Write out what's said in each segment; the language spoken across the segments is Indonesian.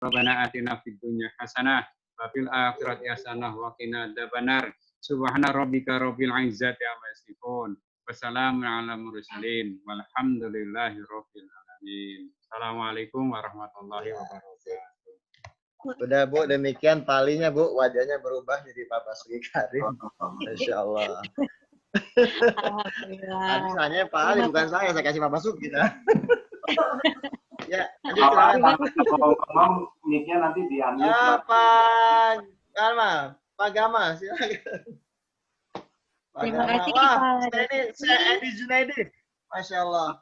Rabbana atina fid dunya hasanah wa fil akhirati hasanah wa qina adzabannar. Subhana rabbika rabbil izzati amma yasifun. Wassalamu ala mursalin walhamdulillahi rabbil alamin. Assalamualaikum warahmatullahi wabarakatuh. Sudah Bu, demikian talinya Bu, wajahnya berubah jadi Pak Basuki Karim. Masya Allah. Habis hanya Pak Ali, bukan saya kasih Pak Basuki. Ya, kalau ngomong mic-nya nanti di-unmute. Pak Gama, silakan. Terima kasih Wah, saya Edi Junaidi. Masya Allah.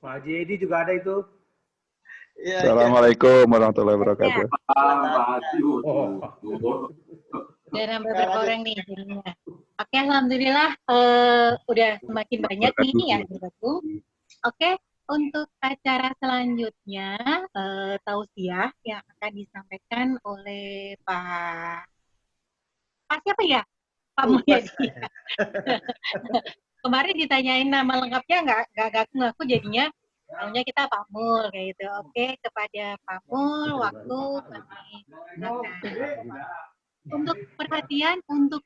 Pak Haji Edi juga ada itu. Ya, Assalamualaikum warahmatullahi wabarakatuh. Udah nambah berapa orang nih jadinya. Oke, alhamdulillah udah semakin banyak nih yang bergabung. Oke, untuk acara selanjutnya tausiah yang akan disampaikan oleh Pak siapa ya? Pak Mulyadi. Kemarin ditanyain nama lengkapnya nggak ngaku jadinya. Maunya kita Pak Mul kayak gitu. Oke, kepada Pak Mul waktu kami untuk perhatian untuk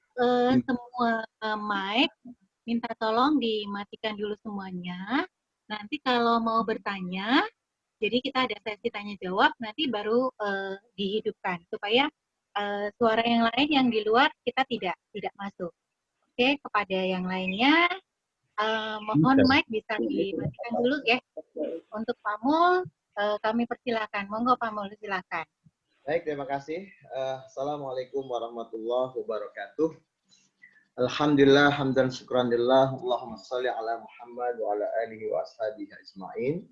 semua mic, minta tolong dimatikan dulu semuanya. Nanti kalau mau bertanya, jadi kita ada sesi tanya jawab, nanti baru dihidupkan supaya suara yang lain yang di luar kita tidak masuk. Oke, kepada yang lainnya mohon mic bisa dimatikan dulu ya. Untuk Pak Mul kami persilakan. Monggo Pak Mul, silakan. Baik, terima kasih. Assalamualaikum warahmatullahi wabarakatuh. Alhamdulillah, hamdan syukranillah, Allahumma sholli ala Muhammad wa ala alihi wa ashabihi ajma'in.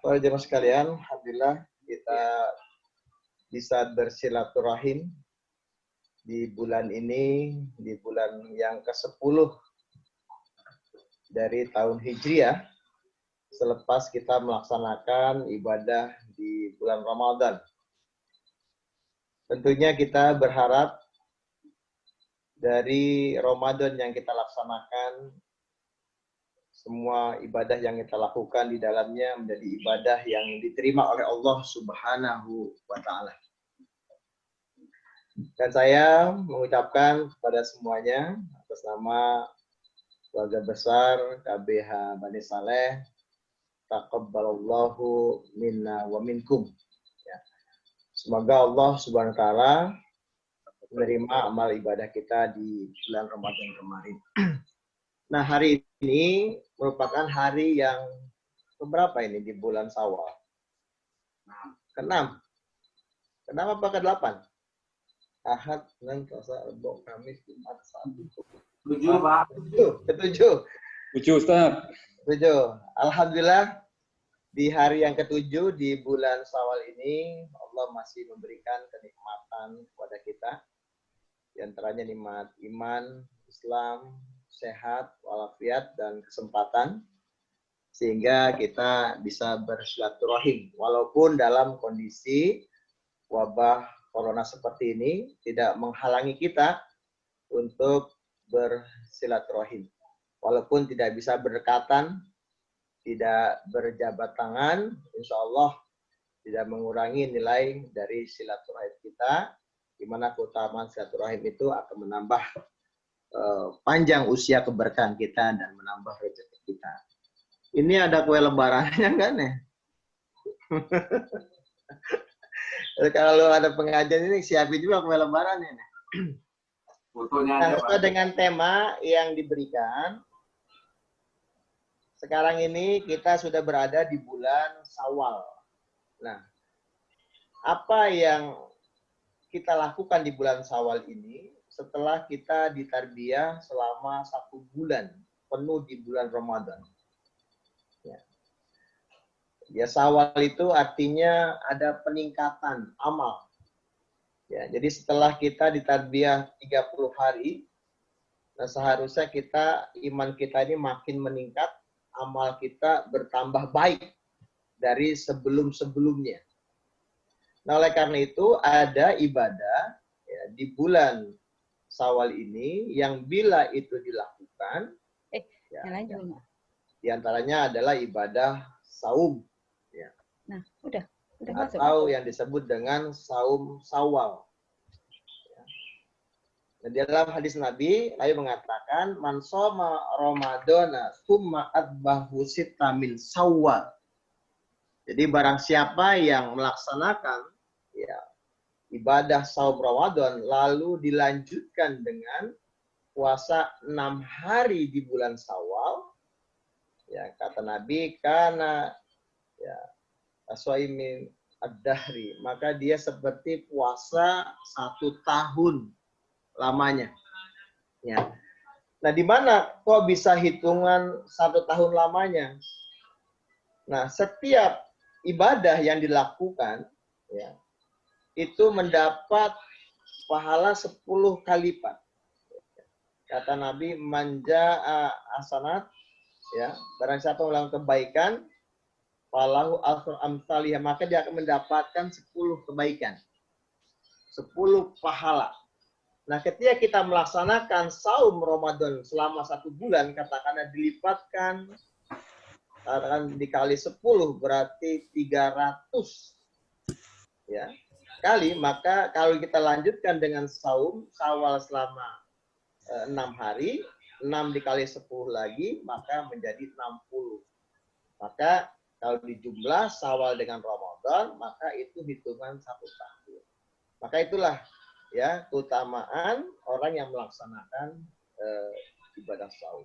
Para jemaah sekalian, alhamdulillah kita bisa bersilaturahim di bulan ini, di bulan yang ke-10 dari tahun Hijriah, selepas kita melaksanakan ibadah di bulan Ramadan. Tentunya kita berharap dari Ramadan yang kita laksanakan, semua ibadah yang kita lakukan di dalamnya menjadi ibadah yang diterima oleh Allah Subhanahu wa Ta'ala. Dan saya mengucapkan kepada semuanya atas nama keluarga besar KBH Bani Saleh, taqabbalallahu minna wa minkum. Ya. Semoga Allah Subhanahu wa Ta'ala menerima amal ibadah kita di bulan Ramadan kemarin. Nah, hari ini merupakan hari yang keberapa ini di bulan Syawal? Ke-6. Kenapa apa ke-8? Ahad, Senin, Selasa, Rabu, Kamis, Jumat, Sabtu. 7, Pak. Ketujuh. 7, Ustaz. 7. Alhamdulillah, di hari yang ke-7 di bulan Syawal ini, Allah masih memberikan kenikmatan kepada kita. Di antaranya nikmat iman, Islam, sehat, walafiat, dan kesempatan. Sehingga kita bisa bersilaturahim. Walaupun dalam kondisi wabah Corona seperti ini tidak menghalangi kita untuk bersilaturahim. Walaupun tidak bisa berdekatan, tidak berjabat tangan, insya Allah tidak mengurangi nilai dari silaturahim kita, di mana keutamaan silaturahim itu akan menambah panjang usia keberkahan kita dan menambah rezeki kita. Ini ada kue lebarannya kan ya? Kalau ada pengajian ini siapin juga kue lebaran ini. Fotonya sesuai dengan tema yang diberikan. Sekarang ini kita sudah berada di bulan Syawal. Nah, apa yang kita lakukan di bulan Syawal ini setelah kita ditarbiyah selama 1 bulan penuh di bulan Ramadan? Ya, Syawal itu artinya ada peningkatan amal. Ya, jadi setelah kita ditarbiyah 30 hari, nah seharusnya iman kita ini makin meningkat, amal kita bertambah baik dari sebelum-sebelumnya. Nah, oleh karena itu ada ibadah ya, di bulan Syawal ini yang bila itu dilakukan, di antaranya adalah ibadah saum. Nah, udah. atau yang disebut dengan saum Syawal. Nah, di dalam hadis Nabi, Nabi mengatakan, man shoma Ramadana tsumma atbahu sitta min Syawal. Jadi barang siapa yang melaksanakan ya ibadah saum Ramadan lalu dilanjutkan dengan puasa 6 hari di bulan Syawal, ya kata Nabi, karena ya aswaimin ad-dahri, maka dia seperti puasa 1 tahun lamanya. Ya. Nah, di mana kok bisa hitungan 1 tahun lamanya? Nah, setiap ibadah yang dilakukan, ya, itu mendapat pahala 10 kali lipat. Kata Nabi, manja asanat, ya, barang siapa melakukan kebaikan, falahu asru amsalihah, maka dia akan mendapatkan 10 kebaikan. 10 pahala. Nah, ketika kita melaksanakan saum Ramadan selama 1 bulan, katakanlah dilipatkan, katakan dikali 10, berarti 300 ya, kali, maka kalau kita lanjutkan dengan saum Syawal selama 6 hari, 6 dikali 10 lagi, maka menjadi 60. Maka kalau dijumlah Syawal dengan Ramadan, maka itu hitungan 1 tahun. Maka itulah ya keutamaan orang yang melaksanakan ibadah saum.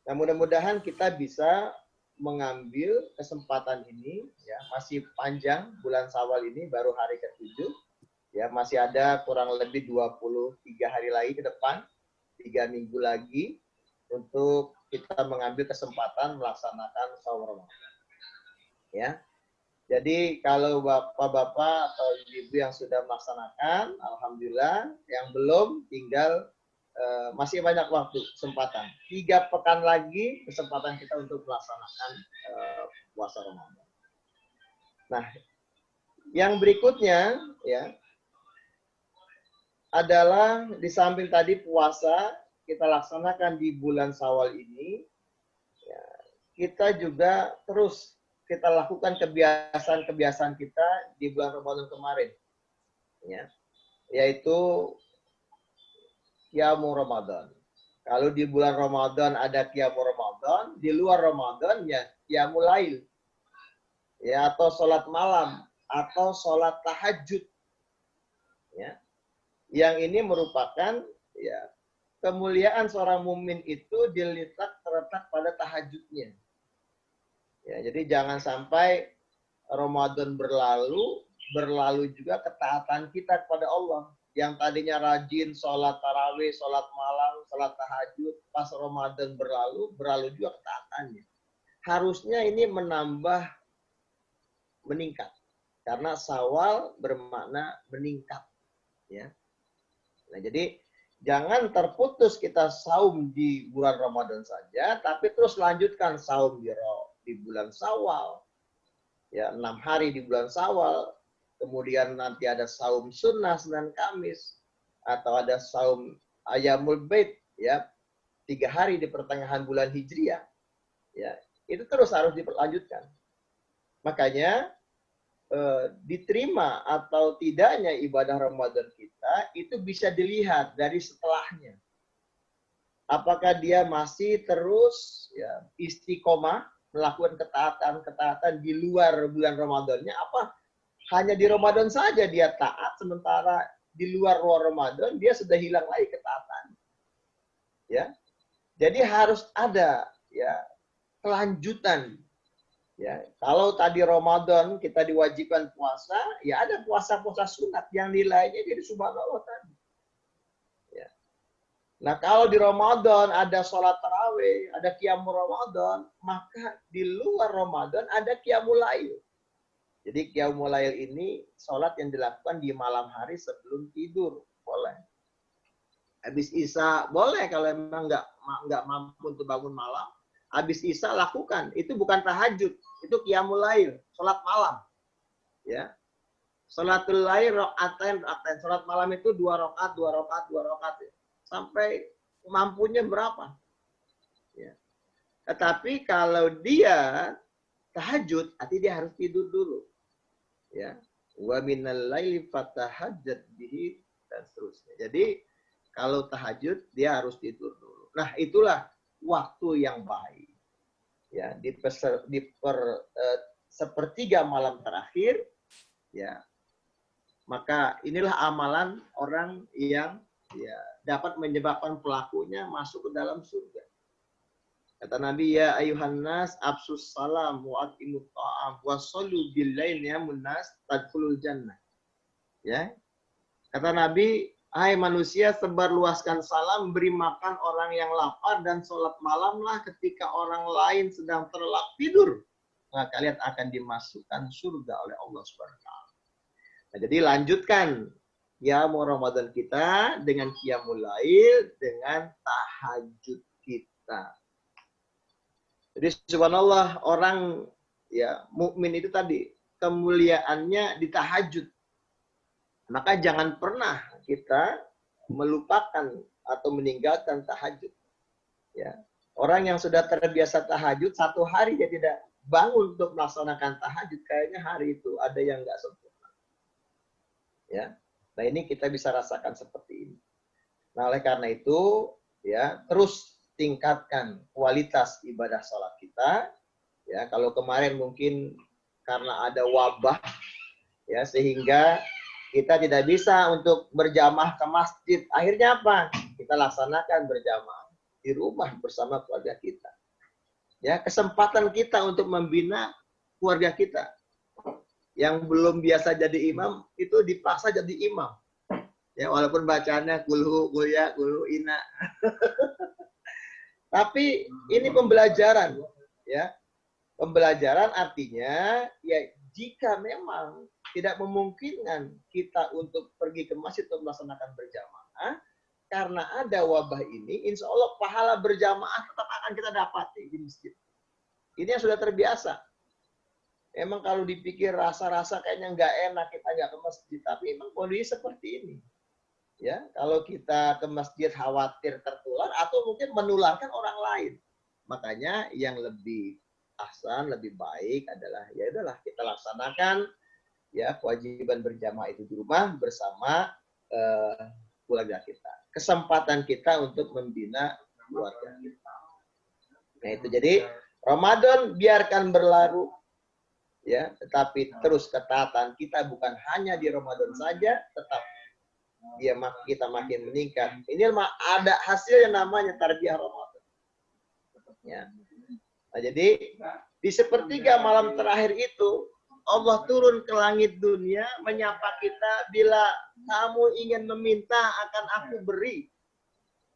Nah, mudah-mudahan kita bisa mengambil kesempatan ini, ya, masih panjang bulan Syawal ini, baru hari ke-7, ya, masih ada kurang lebih 23 hari lagi ke depan, 3 minggu lagi untuk kita mengambil kesempatan melaksanakan saum Ramadan. Ya. Jadi kalau bapak-bapak atau ibu yang sudah melaksanakan, alhamdulillah, yang belum tinggal masih banyak waktu, kesempatan. 3 pekan lagi kesempatan kita untuk melaksanakan puasa Ramadan. Nah, yang berikutnya ya adalah di samping tadi puasa kita laksanakan di bulan Syawal ini, ya, kita juga terus kita lakukan kebiasaan-kebiasaan kita di bulan Ramadan kemarin, ya, yaitu Qiyamul Ramadan. Kalau di bulan Ramadan ada Qiyamul Ramadan, di luar Ramadan ya Qiyamul Lail, ya, atau sholat malam, atau sholat tahajud, ya. Yang ini merupakan ya kemuliaan seorang mukmin itu terletak pada tahajudnya. Ya, jadi jangan sampai Ramadan berlalu juga ketaatan kita kepada Allah. Yang tadinya rajin sholat tarawih, sholat malam, sholat tahajud, pas Ramadan berlalu juga ketaatannya. Harusnya ini meningkat. Karena Syawal bermakna meningkat. Ya. Nah, jadi jangan terputus kita saum di bulan Ramadan saja, tapi terus lanjutkan saum di bulan Syawal. Ya, 6 hari di bulan Syawal. Kemudian nanti ada saum sunnah Senin Kamis, atau ada saum Ayyamul Bait, ya, 3 hari di pertengahan bulan Hijriah, ya, itu terus harus dilanjutkan. Makanya diterima atau tidaknya ibadah Ramadan kita itu bisa dilihat dari setelahnya. Apakah dia masih terus ya istiqomah melakukan ketaatan di luar bulan Ramadannya, apa hanya di Ramadan saja dia taat, sementara di luar Ramadan dia sudah hilang lagi ketaatan. Ya. Jadi harus ada ya kelanjutan. Ya, kalau tadi Ramadan kita diwajibkan puasa, ya ada puasa-puasa sunat yang nilainya jadi subhanallah tadi. Ya. Nah, kalau di Ramadan ada sholat tarawih, ada qiyamul Ramadan, maka di luar Ramadan ada qiyamul lail. Jadi qiyamul lail ini sholat yang dilakukan di malam hari sebelum tidur, boleh. Habis Isya boleh kalau memang nggak mampu untuk bangun malam. Habis Isya lakukan. Itu bukan tahajud, itu qiyamul lail, sholat malam. Ya. Sholatul lail rakaatain. Sholat malam itu 2 rakaat. Ya. Sampai mampunya berapa? Ya. Tetapi kalau dia tahajud, artinya dia harus tidur dulu. Ya. Wa minal laili fatahajjat bihi dan seterusnya. Jadi kalau tahajud dia harus tidur dulu. Nah, itulah waktu yang baik. Ya, sepertiga malam terakhir, ya. Maka inilah amalan orang yang ya dapat menyebabkan pelakunya masuk ke dalam surga. Kata Nabi, ya ayuhan nas absus salam wa atimut ta'am wa sallu bil lail ya munnas tadkhulul jannah. Ya. Kata Nabi, hai manusia, sebarluaskan salam, beri makan orang yang lapar dan sholat malamlah ketika orang lain sedang terlelap tidur. Nah, kalian akan dimasukkan surga oleh Allah Subhanahu wa taala. Nah, jadi lanjutkan ya Ramadan kita dengan qiyamul lail, dengan tahajud kita. Jadi subhanallah, orang ya mukmin itu tadi kemuliaannya di tahajud. Maka jangan pernah kita melupakan atau meninggalkan tahajud. Ya. Orang yang sudah terbiasa tahajud, satu hari dia tidak bangun untuk melaksanakan tahajud, kayaknya hari itu ada yang nggak sempurna. Ya. Nah, ini kita bisa rasakan seperti ini. Nah, oleh karena itu, ya, terus tingkatkan kualitas ibadah sholat kita. Ya, kalau kemarin mungkin karena ada wabah, ya, sehingga kita tidak bisa untuk berjamaah ke masjid. Akhirnya apa? Kita laksanakan berjamaah di rumah bersama keluarga kita. Ya, kesempatan kita untuk membina keluarga kita. Yang belum biasa jadi imam, itu dipaksa jadi imam. Ya, walaupun bacaannya kulhu, kulya, kulhu, ina. Tapi ini pembelajaran. Ya. Pembelajaran artinya, ya jika memang tidak memungkinkan kita untuk pergi ke masjid untuk melaksanakan berjamaah, karena ada wabah ini, insya Allah pahala berjamaah tetap akan kita dapati di masjid. Ini yang sudah terbiasa. Emang kalau dipikir rasa-rasa kayaknya nggak enak kita nggak ke masjid, tapi memang kondisi seperti ini. Ya, kalau kita ke masjid khawatir tertular atau mungkin menularkan orang lain. Makanya yang lebih ahsan, lebih baik adalah ya udahlah kita laksanakan ya kewajiban berjamaah itu di rumah bersama keluarga kita. Kesempatan kita untuk membina keluarga kita. Nah, itu jadi Ramadan biarkan berlalu ya, tetapi terus ketaatan kita bukan hanya di Ramadan saja, tetap kita makin meningkat. Ini ada hasil yang namanya tarbiyah Ramadan. Ya. Nah, jadi di sepertiga malam terakhir itu Allah turun ke langit dunia menyapa kita, bila kamu ingin meminta akan aku beri.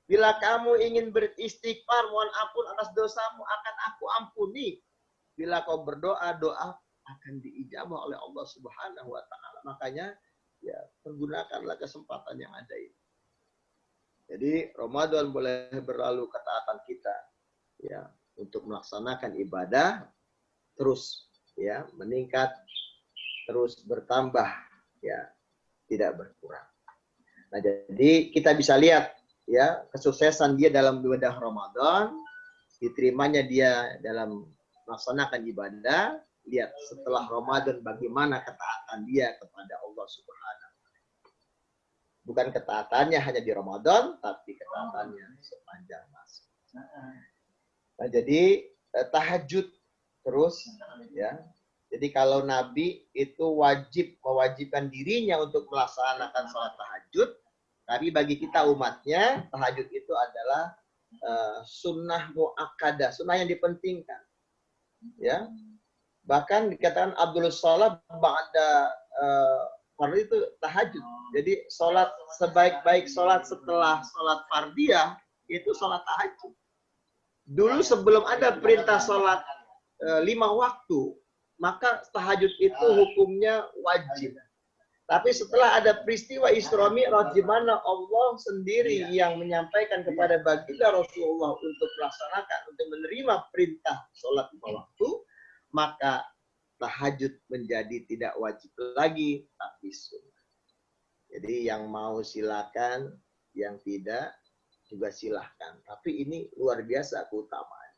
Bila kamu ingin beristighfar, mohon ampun atas dosamu, akan aku ampuni. Bila kau berdoa, doa akan diijabah oleh Allah Subhanahu wa taala. Makanya ya pergunakanlah kesempatan yang ada ini. Jadi Ramadan boleh berlalu ketaatan kita ya untuk melaksanakan ibadah terus ya meningkat, terus bertambah ya, tidak berkurang. Nah, jadi kita bisa lihat ya kesuksesan dia dalam ibadah Ramadan, diterimanya dia dalam melaksanakan ibadah. Lihat setelah Ramadan bagaimana ketaatan dia kepada Allah Subhanahu. Bukan ketaatannya hanya di Ramadan, tapi ketaatannya sepanjang masa. Nah, jadi tahajud terus ya. Jadi kalau Nabi itu mewajibkan dirinya untuk melaksanakan sholat tahajud, tapi bagi kita umatnya tahajud itu adalah sunnah muakkadah, sunnah yang dipentingkan. Ya. Bahkan dikatakan Abdul Salam ba'da fardu itu tahajud. Jadi sholat sebaik-baik sholat setelah sholat fardiyah itu sholat tahajud. Dulu sebelum ada perintah sholat 5 waktu, maka tahajud itu hukumnya wajib. Tapi setelah ada peristiwa Isra Mi'raj di mana Allah sendiri yang menyampaikan kepada baginda Rasulullah untuk melaksanakan, untuk menerima perintah sholat 5 waktu, maka tahajud menjadi tidak wajib lagi, tapi sunnah. Jadi yang mau silakan, yang tidak juga silahkan. Tapi ini luar biasa keutamaan.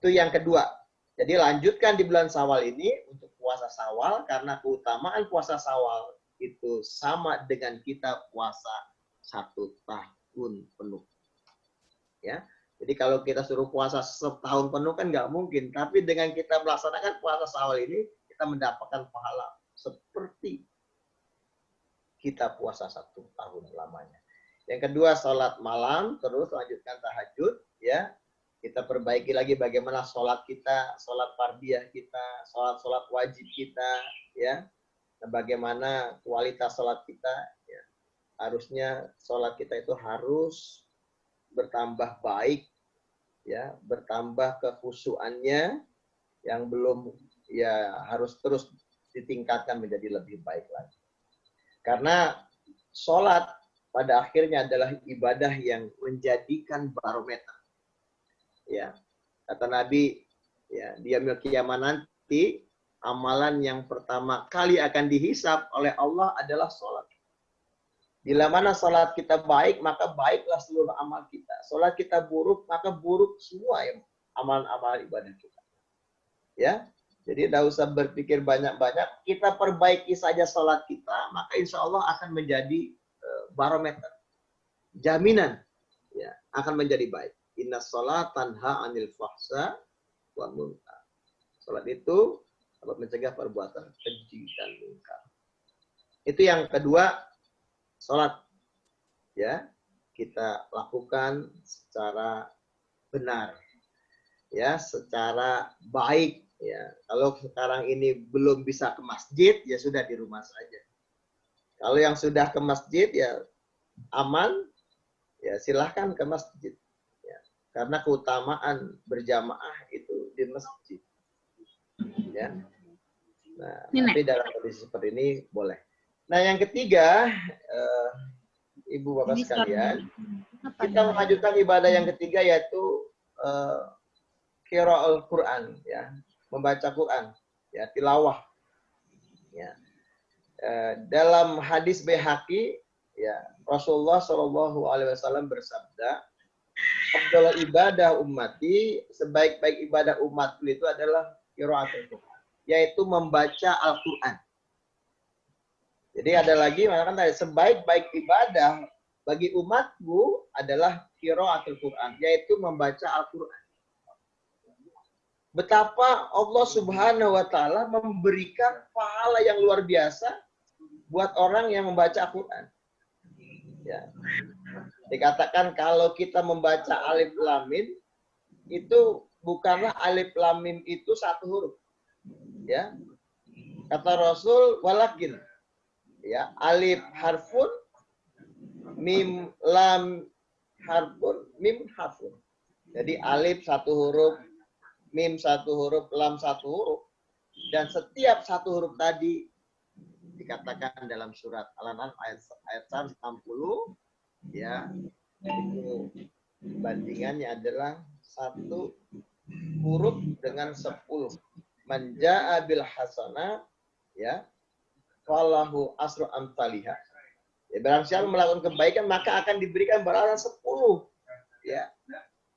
Itu yang kedua. Jadi lanjutkan di bulan Syawal ini untuk puasa Syawal, karena keutamaan puasa Syawal itu sama dengan kita puasa 1 tahun penuh. Ya, jadi kalau kita suruh puasa setahun penuh kan nggak mungkin. Tapi dengan kita melaksanakan puasa Syawal ini, kita mendapatkan pahala seperti kita puasa 1 tahun lamanya. Yang kedua, sholat malam, terus lanjutkan tahajud, ya. Kita perbaiki lagi bagaimana sholat kita, sholat fardiyah kita, sholat wajib kita, ya. Dan bagaimana kualitas sholat kita, ya. Harusnya sholat kita itu harus bertambah baik, ya, bertambah kekhusyuannya, yang belum, ya, harus terus ditingkatkan menjadi lebih baik lagi. Karena sholat pada akhirnya adalah ibadah yang menjadikan barometer. Ya, kata Nabi, ya, di yaumil qiyamah nanti amalan yang pertama kali akan dihisab oleh Allah adalah sholat. Bila mana sholat kita baik, maka baiklah seluruh amal kita. Sholat kita buruk, maka buruk semua ya, amalan-amalan ibadah kita. Ya, jadi tidak usah berpikir banyak-banyak. Kita perbaiki saja sholat kita, maka insya Allah akan menjadi barometer, jaminan, ya, akan menjadi baik. Inna sholat tanha anil fahsya wa munkar. Sholat itu dapat mencegah perbuatan keji dan munkar. Itu yang kedua, sholat, ya, kita lakukan secara benar, ya, secara baik, ya. Kalau sekarang ini belum bisa ke masjid, ya sudah di rumah saja. Kalau yang sudah ke masjid, ya aman, ya silahkan ke masjid. Karena keutamaan berjamaah itu di masjid. Ya. Nah, tapi dalam kondisi seperti ini boleh. Nah, yang ketiga, Ibu Bapak sekalian, kita melanjutkan ibadah yang ketiga yaitu qira'ul Quran, ya, membaca Quran, ya, tilawah. Ya. Dalam hadis Baihaqi, ya, Rasulullah SAW bersabda, "Afdhalul ibadah ummati," sebaik-baik ibadah umatku itu adalah qiraatul Quran, yaitu membaca Al-Quran. Jadi ada lagi, mengatakan tadi, sebaik-baik ibadah bagi umatku adalah qiraatul Quran, yaitu membaca Al-Quran. Betapa Allah Subhanahu wa Ta'ala memberikan pahala yang luar biasa buat orang yang membaca Al-Quran. Ya. Dikatakan kalau kita membaca alif lam mim, itu bukanlah alif lam mim itu satu huruf. Ya. Kata Rasul, walakin, ya, alif harfun, mim lam harfun, mim harfun. Jadi alif satu huruf, mim satu huruf, lam satu huruf. Dan setiap satu huruf tadi dikatakan dalam surat Al-An'am ayat 160, ya, itu bandingannya adalah 1 huruf dengan 10. Man jaa bil hasanah, ya, falahu asru amsalihah. Ya, barang siapa melakukan kebaikan maka akan diberikan balasan 10. Ya.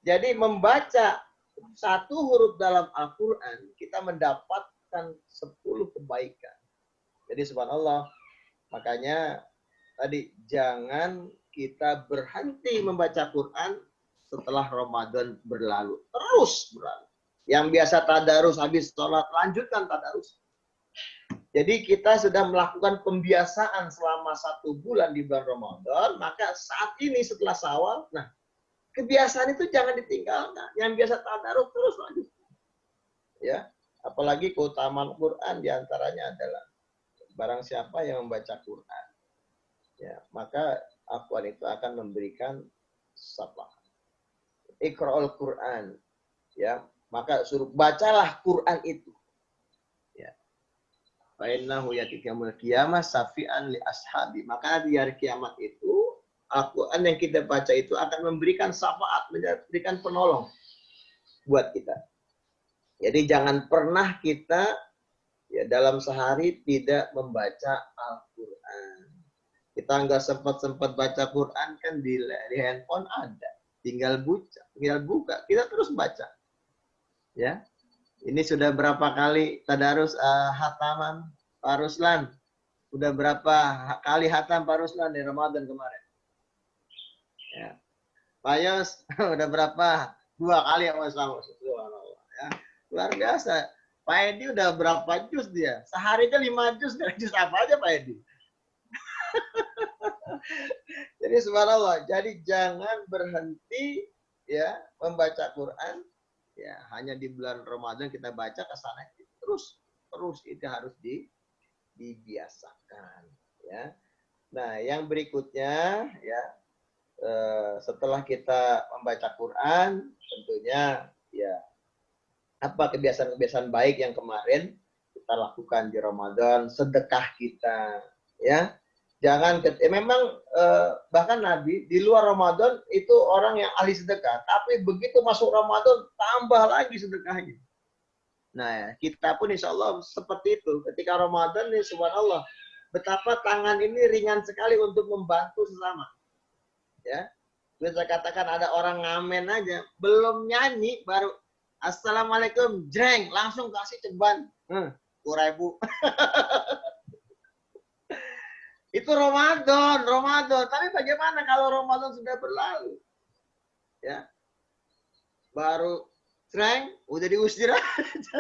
Jadi membaca 1 huruf dalam Al-Qur'an kita mendapatkan 10 kebaikan. Jadi subhanallah, makanya tadi jangan kita berhenti membaca Quran setelah Ramadan berlalu. Terus berlalu. Yang biasa tadarus habis sholat, lanjutkan tadarus. Jadi kita sudah melakukan pembiasaan selama 1 bulan di bulan Ramadan, maka saat ini setelah Syawal, nah, kebiasaan itu jangan ditinggalkan. Yang biasa tadarus terus lanjutkan. Ya, apalagi keutamaan Quran diantaranya adalah barang siapa yang membaca Quran, ya, maka Al-Quran itu akan memberikan syafaat. Iqra'ul Quran, ya, maka suruh bacalah Quran itu. Ya. Fa innahu ya'ti yaumil qiyamah syafi'an li ashabi. Maka di hari kiamat itu Al-Quran yang kita baca itu akan memberikan syafaat, memberikan penolong buat kita. Jadi jangan pernah kita, ya, dalam sehari tidak membaca Al-Quran. Kita nggak sempat baca Quran kan di handphone ada, tinggal buka, kita terus baca, ya. Ini sudah berapa kali tadarus hataman Pak Ruslan? Udah berapa kali hatam Pak Ruslan di Ramadan kemarin? Ya. Pak Yos, udah berapa? 2 kali ya Mas Ramos. Ya. Luar biasa. Pak Edi udah berapa juz dia? Sehari aja 5 juz. Juz apa aja Pak Edi? Jadi subhanallah. Jadi jangan berhenti ya membaca Quran. Ya, hanya di bulan Ramadan kita baca ke sana terus itu harus dibiasakan ya. Nah, yang berikutnya ya setelah kita membaca Quran tentunya ya apa kebiasaan-kebiasaan baik yang kemarin kita lakukan di Ramadan, sedekah kita ya. Jangan memang bahkan Nabi di luar Ramadan itu orang yang ahli sedekah, tapi begitu masuk Ramadan tambah lagi sedekahnya. Nah, ya, kita pun insya Allah seperti itu. Ketika Ramadan nih, subhanallah, betapa tangan ini ringan sekali untuk membantu sesama. Ya, bisa katakan ada orang ngamen aja, belum nyanyi baru Assalamualaikum, jreng, langsung kasih ceban, 2.000. Itu Ramadan. Tapi bagaimana kalau Ramadan sudah berlalu? Ya. Baru Jreng, udah diusir aja.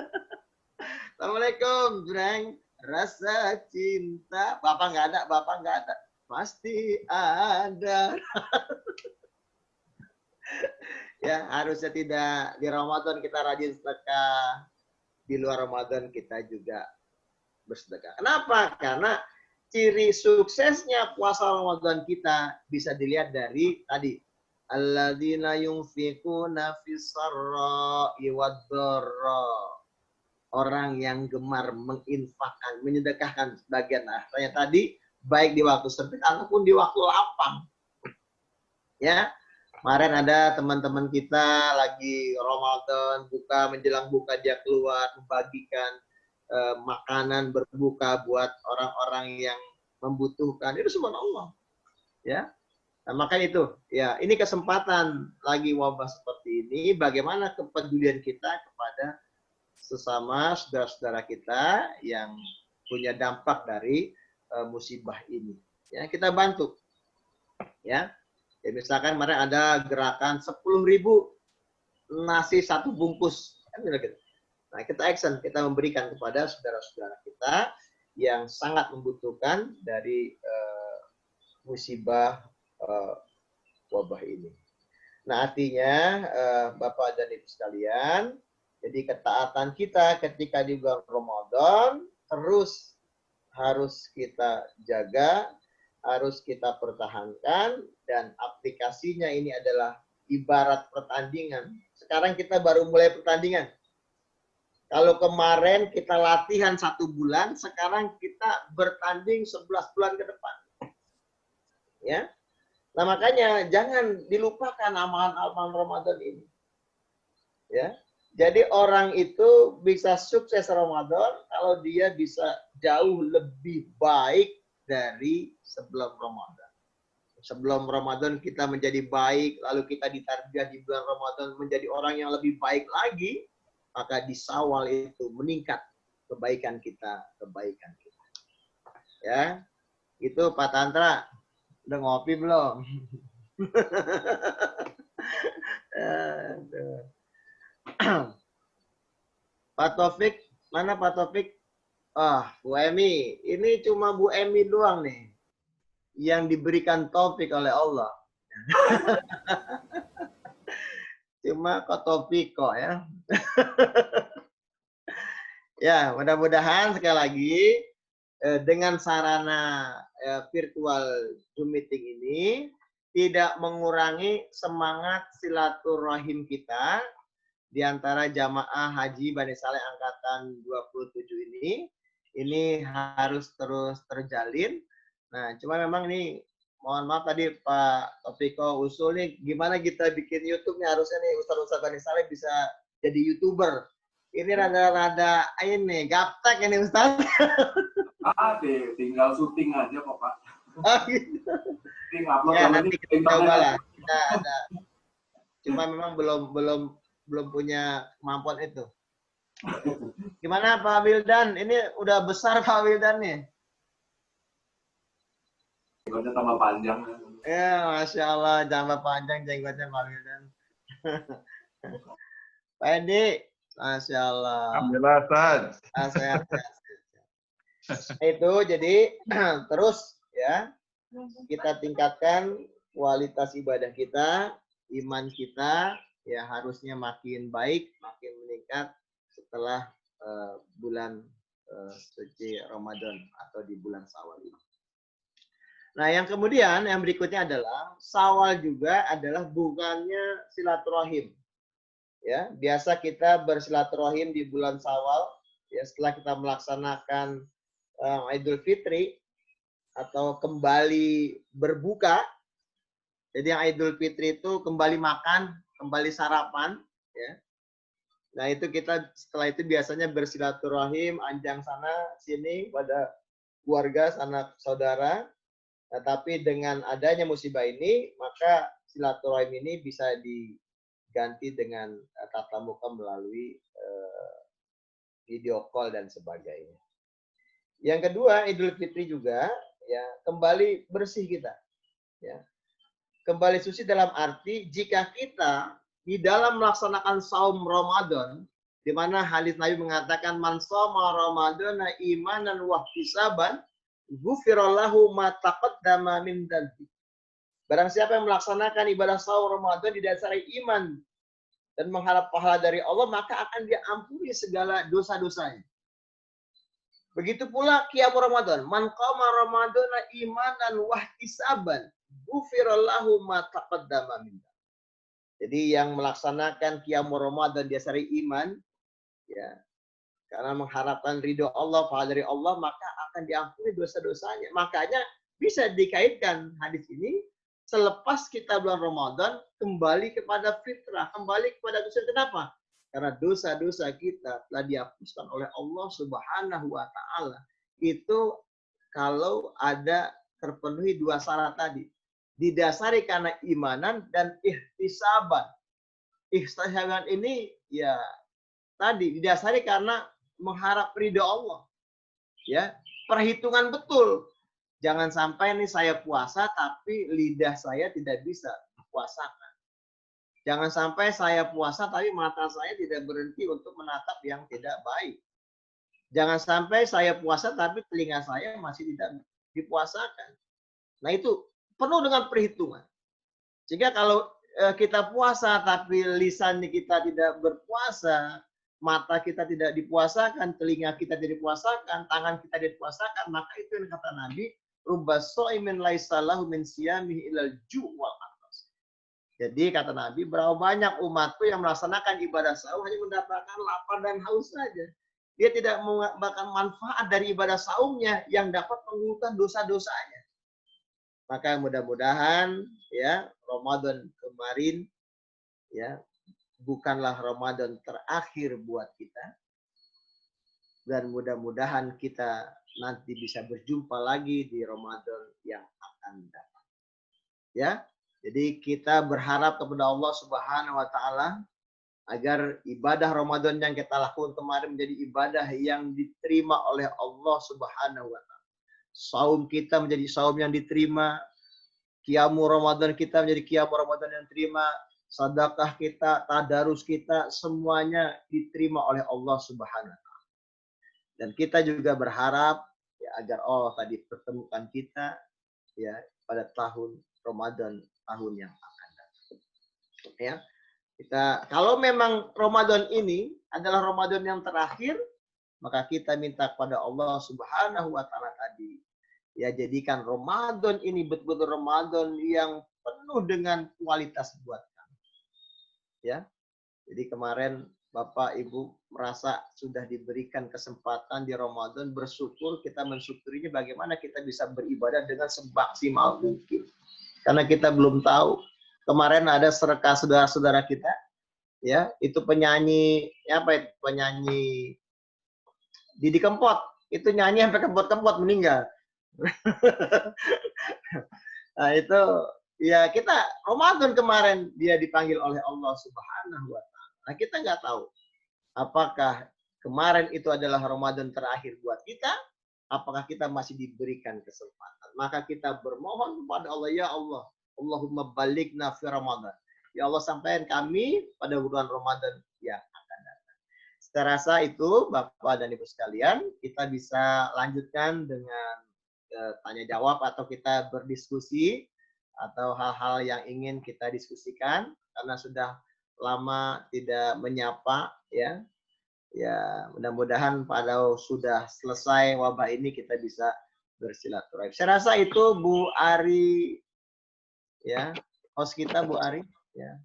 Assalamualaikum, Jreng. Rasa cinta. Bapak nggak ada. Pasti ada. Ya, harusnya tidak di Ramadan kita rajin sedekah. Di luar Ramadan kita juga bersedekah. Kenapa? Karena ciri suksesnya puasa Ramadan kita bisa dilihat dari tadi alladzina yunfiquna fis-sarra'i wad-dharra. Orang yang gemar menginfakkan, menyedekahkan sebagian hartanya tadi baik di waktu sempit ataupun di waktu lapang. Ya. Kemarin ada teman-teman kita lagi Ramadan menjelang buka dia keluar membagikan makanan berbuka buat orang-orang yang membutuhkan. Itu subhanallah. Ya. Nah, makanya itu, ya, ini kesempatan lagi wabah seperti ini, bagaimana kepedulian kita kepada sesama saudara-saudara kita yang punya dampak dari musibah ini. Ya, kita bantu. Ya. Ya, misalkan kemarin ada gerakan 10.000 nasi 1 bungkus. Kan gitu. Nah, kita action, kita memberikan kepada saudara-saudara kita yang sangat membutuhkan dari musibah wabah ini. Nah, artinya Bapak dan Ibu sekalian, jadi ketaatan kita ketika di bulan Ramadan terus harus kita jaga, harus kita pertahankan, dan aplikasinya ini adalah ibarat pertandingan. Sekarang kita baru mulai pertandingan. Kalau kemarin kita latihan 1 bulan, sekarang kita bertanding 11 bulan ke depan. Ya. Nah, makanya jangan dilupakan amalan-amalan Ramadan ini. Ya. Jadi orang itu bisa sukses Ramadan kalau dia bisa jauh lebih baik dari sebelum Ramadan. Sebelum Ramadan kita menjadi baik, lalu kita ditarbiyah di bulan Ramadan menjadi orang yang lebih baik lagi, maka di Syawal itu meningkat kebaikan kita. Ya, itu Pak Tantra. Udah ngopi belum? Pak Taufik, mana Pak Taufik? Bu Emi. Ini cuma Bu Emi doang nih yang diberikan taufik oleh Allah. Cuma Pak Taufik kok ya. Ya, mudah-mudahan sekali lagi dengan sarana virtual Zoom meeting ini tidak mengurangi semangat silaturahim kita di antara jamaah haji Bani Saleh angkatan 27 ini. Ini harus terus terjalin. Nah, cuma memang ini mohon maaf tadi Pak Topiko usul nih gimana kita bikin YouTube-nya, harusnya nih Ustaz-Ustaz Bani Saleh bisa jadi YouTuber. Ini rada-rada ini gaptek ini Ustaz. Tinggal syuting aja kok Pak. Gitu. Upload ya nanti kita coba lah. Kita ada. Cuma memang belum punya kemampuan itu. Gimana Pak Wildan? Ini udah besar Pak Wildan nih. Jenggotnya tambah panjang. Ya, Masya Allah, tambah panjang jenggotnya Pak Wildan. Pak Edi, Masya Allah. Alhamdulillah, Ustaz. Sehat. Itu jadi terus ya kita tingkatkan kualitas ibadah kita, iman kita ya harusnya makin baik, makin meningkat setelah bulan suci Ramadan atau di bulan Syawal ini. Nah, yang kemudian yang berikutnya adalah Syawal juga adalah bukannya silaturahim. Ya, biasa kita bersilaturahim di bulan Syawal ya setelah kita melaksanakan Idul Fitri atau kembali berbuka. Jadi yang Idul Fitri itu kembali makan, kembali sarapan ya. Nah, itu kita setelah itu biasanya bersilaturahim anjang sana sini pada keluarga, sanak saudara. Nah, tapi dengan adanya musibah ini, maka silaturahim ini bisa diganti dengan tatap muka melalui video call dan sebagainya. Yang kedua, Idul Fitri juga ya kembali bersih kita. Ya. Kembali suci dalam arti jika kita di dalam melaksanakan saum Ramadan, di mana hadis Nabi mengatakan man shoma ramadhana imanan wa ihtisaban ghufirallahu ma taqaddama min dzanbi. Barang siapa yang melaksanakan ibadah saum Ramadan didasari iman dan mengharap pahala dari Allah, maka akan diampuni segala dosa-dosanya. Begitu pula qiyamul Ramadan, man qama ramadhana imanan wa ihtisaban ghufirallahu ma taqaddama min dzanbi. Jadi yang melaksanakan qiyamul Ramadan didasari iman ya, karena mengharapkan ridho Allah, pahala dari Allah, maka akan diampuni dosa-dosanya. Makanya bisa dikaitkan hadis ini, selepas kita bulan Ramadan, kembali kepada fitrah, kembali kepada dosa. Kenapa? Karena dosa-dosa kita telah dihapuskan oleh Allah Subhanahu wa Ta'ala. Itu kalau ada terpenuhi dua syarat tadi. Didasari karena imanan dan ihtisaban. Ihtisaban ini ya tadi didasari karena mengharap ridha Allah. Ya, perhitungan betul. Jangan sampai nih saya puasa tapi lidah saya tidak bisa puasakan. Jangan sampai saya puasa tapi mata saya tidak berhenti untuk menatap yang tidak baik. Jangan sampai saya puasa tapi telinga saya masih tidak dipuasakan. Nah, itu penuh dengan perhitungan. Jika kalau kita puasa tapi lisan kita tidak berpuasa, mata kita tidak dipuasakan, telinga kita tidak dipuasakan, tangan kita tidak dipuasakan, maka itu yang kata Nabi, rubba shaimin laisa lahu min siyamihi ilal ju' wal atas. Jadi kata Nabi, berapa banyak umatku yang melaksanakan ibadah saum hanya mendapatkan lapar dan haus saja. Dia tidak mendapatkan manfaat dari ibadah saumnya yang dapat menggugurkan dosa-dosanya. Maka mudah-mudahan ya Ramadan kemarin ya bukanlah Ramadan terakhir buat kita. Dan mudah-mudahan kita nanti bisa berjumpa lagi di Ramadan yang akan datang. Ya. Jadi kita berharap kepada Allah Subhanahu wa Ta'ala agar ibadah Ramadan yang kita lakukan kemarin menjadi ibadah yang diterima oleh Allah Subhanahu wa Ta'ala. Saum kita menjadi saum yang diterima, qiyamul Ramadan kita menjadi qiyamul Ramadan yang diterima, sedekah kita, tadarus kita, semuanya diterima oleh Allah Subhanahu wa Ta'ala. Dan kita juga berharap ya, agar Allah tadi pertemukan kita ya pada tahun Ramadan tahun yang akan datang. Ya. Kita kalau memang Ramadan ini adalah Ramadan yang terakhir, maka kita minta kepada Allah Subhanahu wa Ta'ala tadi ya jadikan Ramadan ini betul-betul Ramadan yang penuh dengan kualitas buat kami. Ya. Jadi kemarin Bapak Ibu merasa sudah diberikan kesempatan di Ramadan, bersyukur, kita mensyukurinya bagaimana kita bisa beribadah dengan semaksimal mungkin. Karena kita belum tahu. Kemarin ada serka saudara-saudara kita, ya itu penyanyi, apa itu penyanyi Didi Kempot, itu nyanyi sampai kempot-kempot meninggal. Nah itu ya kita Ramadan kemarin dia dipanggil oleh Allah Subhanahu wa Ta'ala. Nah kita nggak tahu apakah kemarin itu adalah Ramadan terakhir buat kita, apakah kita masih diberikan kesempatan? Maka kita bermohon kepada Allah, ya Allah, Allahumma balighna fi Ramadan. Ya Allah, sampaikan kami pada bulan Ramadan yang akan datang. Saya rasa itu Bapak dan Ibu sekalian, kita bisa lanjutkan dengan tanya jawab atau kita berdiskusi atau hal-hal yang ingin kita diskusikan karena sudah lama tidak menyapa ya. Ya, mudah-mudahan pada sudah selesai wabah ini kita bisa bersilaturahmi. Saya rasa itu Bu Ari ya, host kita Bu Ari ya.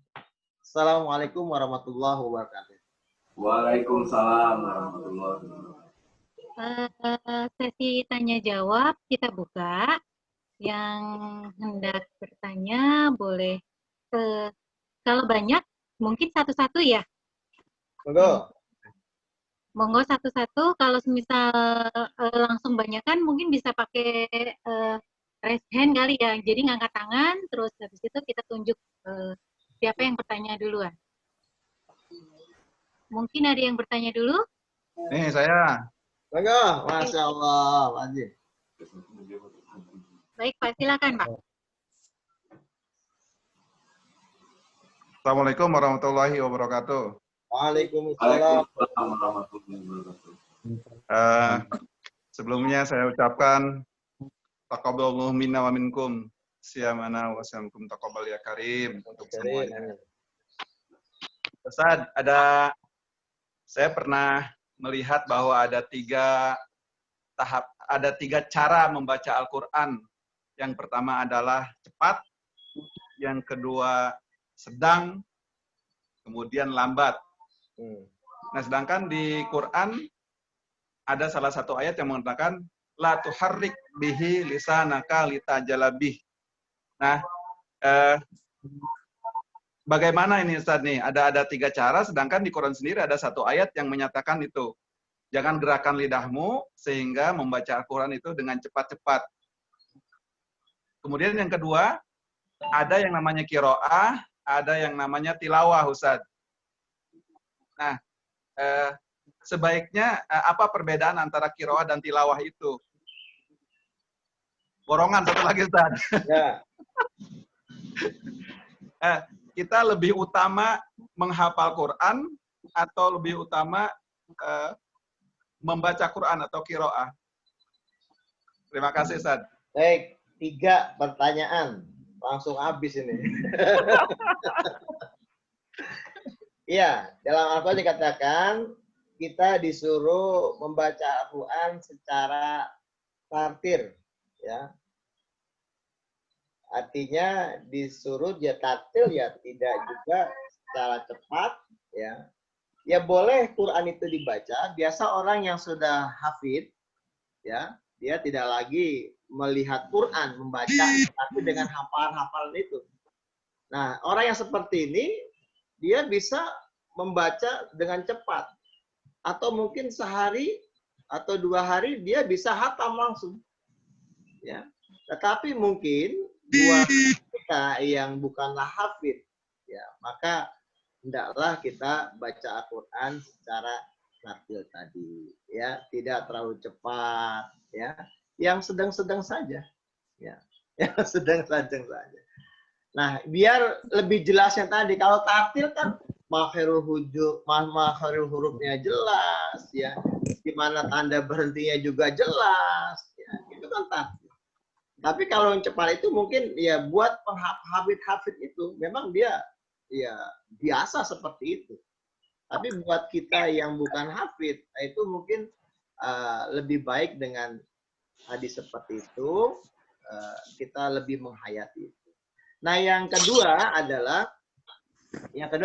Assalamualaikum warahmatullahi wabarakatuh. Waalaikumsalam warahmatullahi wabarakatuh. Sesi tanya jawab kita buka. Yang hendak bertanya boleh kalau banyak mungkin satu-satu ya. Monggo. Monggo satu-satu. Kalau misal langsung banyakan mungkin bisa pakai raise hand kali ya. Jadi ngangkat tangan, terus habis itu kita tunjuk siapa yang bertanya duluan. Mungkin ada yang bertanya dulu? Nih saya. Monggo, Masya Allah, wajib. Baik, Pak, silakan, Pak. Assalamualaikum warahmatullahi wabarakatuh. Waalaikumsalam. Waalaikumsalam warahmatullahi wabarakatuh. Sebelumnya saya ucapkan taqabbalallahu minna wa minkum siyamana wa siyamkum taqabbal ya karim untuk semuanya. Ustaz, saya pernah melihat bahwa ada tiga cara membaca Al-Quran. Yang pertama adalah cepat, yang kedua sedang, kemudian lambat. Nah, sedangkan di Quran ada salah satu ayat yang mengatakan la tuharrik bihi lisanaka litajala bih. Nah, bagaimana ini Ustaz nih? Ada tiga cara, sedangkan di Quran sendiri ada satu ayat yang menyatakan itu. Jangan gerakan lidahmu sehingga membaca Al-Quran itu dengan cepat-cepat. Kemudian yang kedua, ada yang namanya qiraah, ada yang namanya tilawah, Ustaz. Nah, sebaiknya apa perbedaan antara qiraah dan tilawah itu? Borongan satu lagi, Ustaz. Ya. Kita lebih utama menghafal Quran atau lebih utama membaca Quran atau qiraah? Terima kasih, Ustaz. Baik, 3 pertanyaan. Langsung habis ini. Iya, dalam Al-Quran dikatakan kita disuruh membaca Al-Quran secara tartil, ya. Artinya disuruh dia tartil ya, tidak juga secara cepat, ya. Ya boleh Quran itu dibaca. Biasa orang yang sudah hafid, ya, dia tidak lagi melihat Quran, membaca, tapi dengan hafalan-hafalan itu. Nah, orang yang seperti ini, dia bisa membaca dengan cepat. Atau mungkin sehari atau 2 hari, dia bisa hatam langsung. Ya. Tetapi mungkin buat kita yang bukanlah hafid, ya, maka hendaklah kita baca Al-Quran secara tartil tadi, ya, tidak terlalu cepat, ya, yang sedang-sedang saja, ya, yang sedang-sedang saja. Nah, biar lebih jelasnya tadi, kalau tartil kan makhrajul hurufnya jelas, ya, di mana tanda berhentinya juga jelas, ya, itu kan tartil. Tapi kalau yang cepat itu mungkin ya buat penghafid-hafid itu memang dia ya biasa seperti itu. Tapi buat kita yang bukan hafid, itu mungkin lebih baik dengan hadis seperti itu, kita lebih menghayati itu. Nah, yang kedua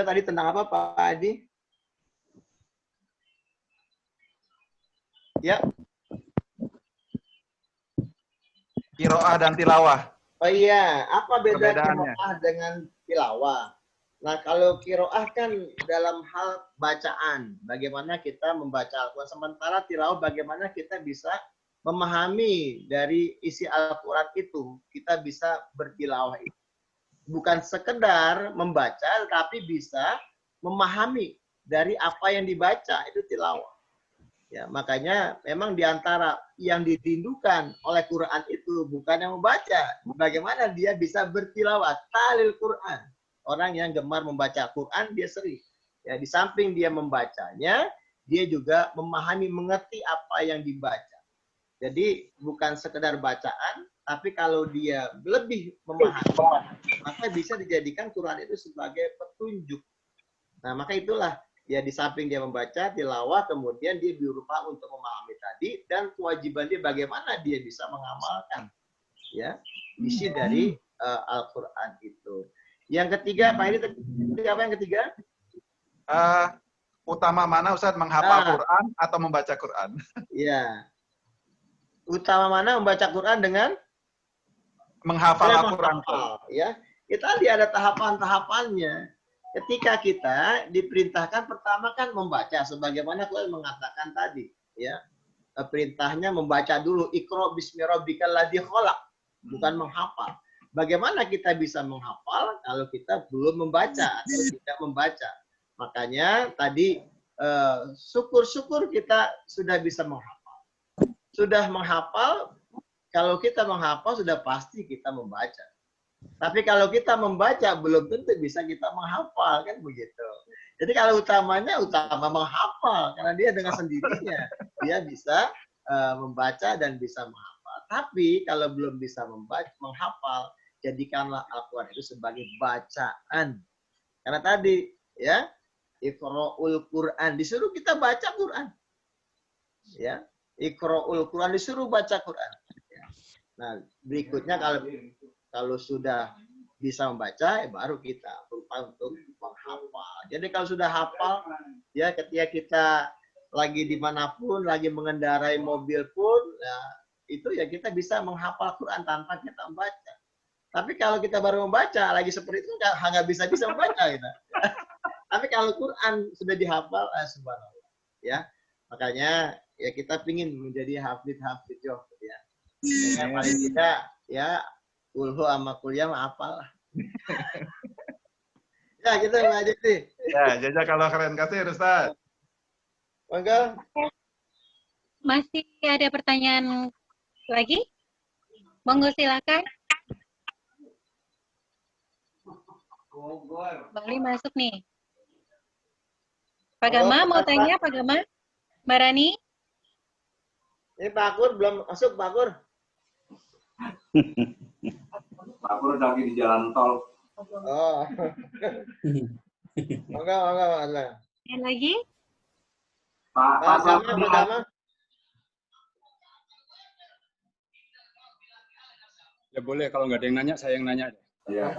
tadi tentang apa Pak Adi? Ya. Qiraah dan tilawah. Oh iya, apa beda Perbedaannya? qiraah dengan tilawah? Nah, kalau qiraah kan dalam hal bacaan, bagaimana kita membaca Al-Quran. Sementara tilawah bagaimana kita bisa memahami dari isi Al-Quran itu. Kita bisa bertilawah itu. Bukan sekedar membaca, tapi bisa memahami dari apa yang dibaca, itu tilawah. Ya, makanya memang diantara yang dirindukan oleh Quran itu bukan yang membaca. Bagaimana dia bisa bertilawat, talil Quran. Orang yang gemar membaca Quran, dia sering. Ya, di samping dia membacanya, dia juga memahami, mengerti apa yang dibaca. Jadi bukan sekedar bacaan, tapi kalau dia lebih memahami, maka bisa dijadikan Quran itu sebagai petunjuk. Nah, maka itulah ya di samping dia membaca tilawah, kemudian dia berusaha untuk memahami tadi, dan kewajiban dia bagaimana dia bisa mengamalkan ya isi dari Al-Quran itu. Yang ketiga, Pak ini apa yang ketiga? Utama mana Ustaz, menghafal Quran atau membaca Quran? Ya. Utama mana membaca Quran dengan menghafal Al-Quran. Ya. Kita lihat ada tahapan-tahapannya. Ketika kita diperintahkan pertama kan membaca, sebagaimana Quran mengatakan tadi, ya perintahnya membaca dulu, Iqra bismi rabbikal ladzi khalaq, bukan menghafal. Bagaimana kita bisa menghafal kalau kita belum membaca atau tidak membaca? Makanya tadi syukur-syukur kita sudah bisa menghafal. Sudah menghafal, kalau kita menghafal sudah pasti kita membaca. Tapi kalau kita membaca belum tentu bisa kita menghafal, kan begitu. Jadi kalau utamanya utama menghafal, karena dia dengan sendirinya dia bisa membaca dan bisa menghafal. Tapi kalau belum bisa membaca, menghafal, jadikanlah Al-Quran itu sebagai bacaan. Karena tadi ya Iqra'ul Quran, disuruh kita baca Quran. Ya, Iqra'ul Quran, disuruh baca Quran. Ya. Nah, berikutnya kalau sudah bisa membaca, baru kita berusaha untuk menghafal. Jadi kalau sudah hafal, ya ketika kita lagi dimanapun, lagi mengendarai mobil pun, ya, itu ya kita bisa menghafal Quran tanpa kita membaca. Tapi kalau kita baru membaca, lagi seperti itu nggak bisa membaca kita. Tapi kalau Quran sudah dihafal, subhanallah, ya makanya ya kita pingin menjadi hafid ya. Yang paling tidak ya ulhu sama kuliah hafal lah. Ya gitu Mbak Jati. Ya, jazakallah keren kasih Ustaz. Monggo. Masih ada pertanyaan lagi? Monggo silakan. Bali masuk nih. Pak Gama mau tanya, Pak Gama? Mbak Rani? Ini Pak Akur belum masuk, Pak Akur. Pak Pur lagi di jalan tol. Oh. Enggak. Yang lagi? Pak Gama. Ya boleh, kalau nggak ada yang nanya, saya yang nanya. Ya.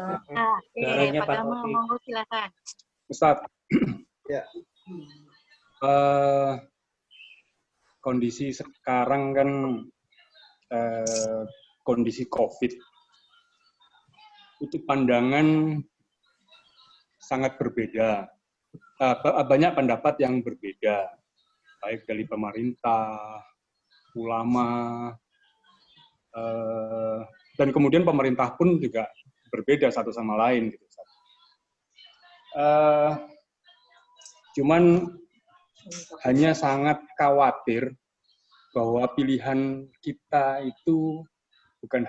Pak Gama, monggo silakan. Ustaz. Ya. Kondisi sekarang kan kondisi COVID, itu pandangan sangat berbeda. Banyak pendapat yang berbeda, baik dari pemerintah, ulama, dan kemudian pemerintah pun juga berbeda satu sama lain. Gitu. Cuman hanya sangat khawatir bahwa pilihan kita itu bukan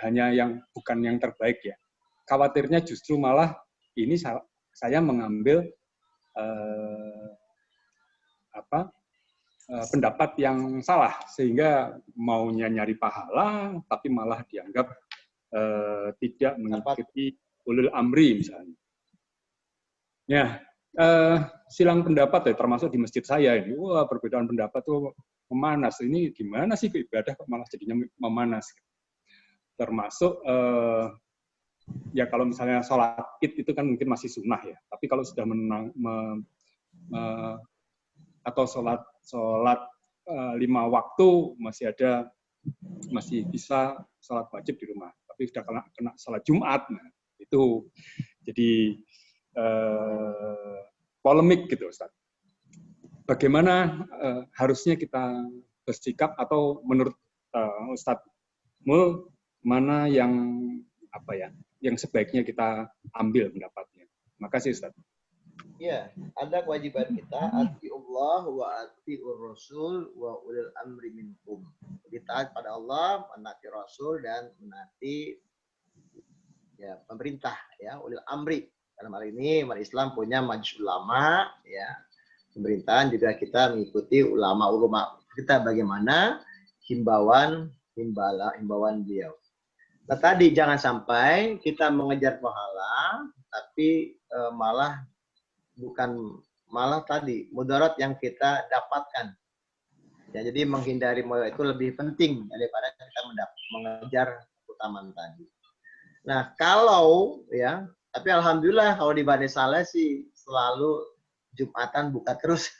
yang terbaik ya. Khawatirnya justru malah ini saya mengambil pendapat yang salah, sehingga maunya nyari pahala tapi malah dianggap tidak mengikuti ulul amri misalnya. Ya, silang pendapat ya, termasuk di masjid saya ini. Wah, perbedaan pendapat tuh memanas. Ini gimana sih ibadah kok malah jadinya memanas? Termasuk ya kalau misalnya sholat id itu kan mungkin masih sunnah ya. Tapi kalau sudah atau sholat 5 waktu masih bisa sholat wajib di rumah. Tapi sudah kena sholat Jumat, nah, itu jadi polemik gitu, Ustaz. Bagaimana harusnya kita bersikap, atau menurut Ustaz Mul, mana yang sebaiknya kita ambil pendapatnya? Terima kasih, Ustaz. Ya, ada kewajiban kita atiullah wa atiur rasul wa ulil amri minkum. Jadi taat pada Allah, menaati Rasul dan menaati ya pemerintah ya ulil amri. Dalam hal ini umat Islam punya majelis ulama ya. Pemerintahan juga kita mengikuti ulama-ulama kita bagaimana himbauan beliau. Nah, tadi jangan sampai kita mengejar pahala tapi malah tadi mudarat yang kita dapatkan. Ya, jadi menghindari mudarat itu lebih penting daripada kita mengejar keutamaan tadi. Nah, kalau ya, tapi alhamdulillah kalau di Bani Saleh sih selalu Jumatan buka terus.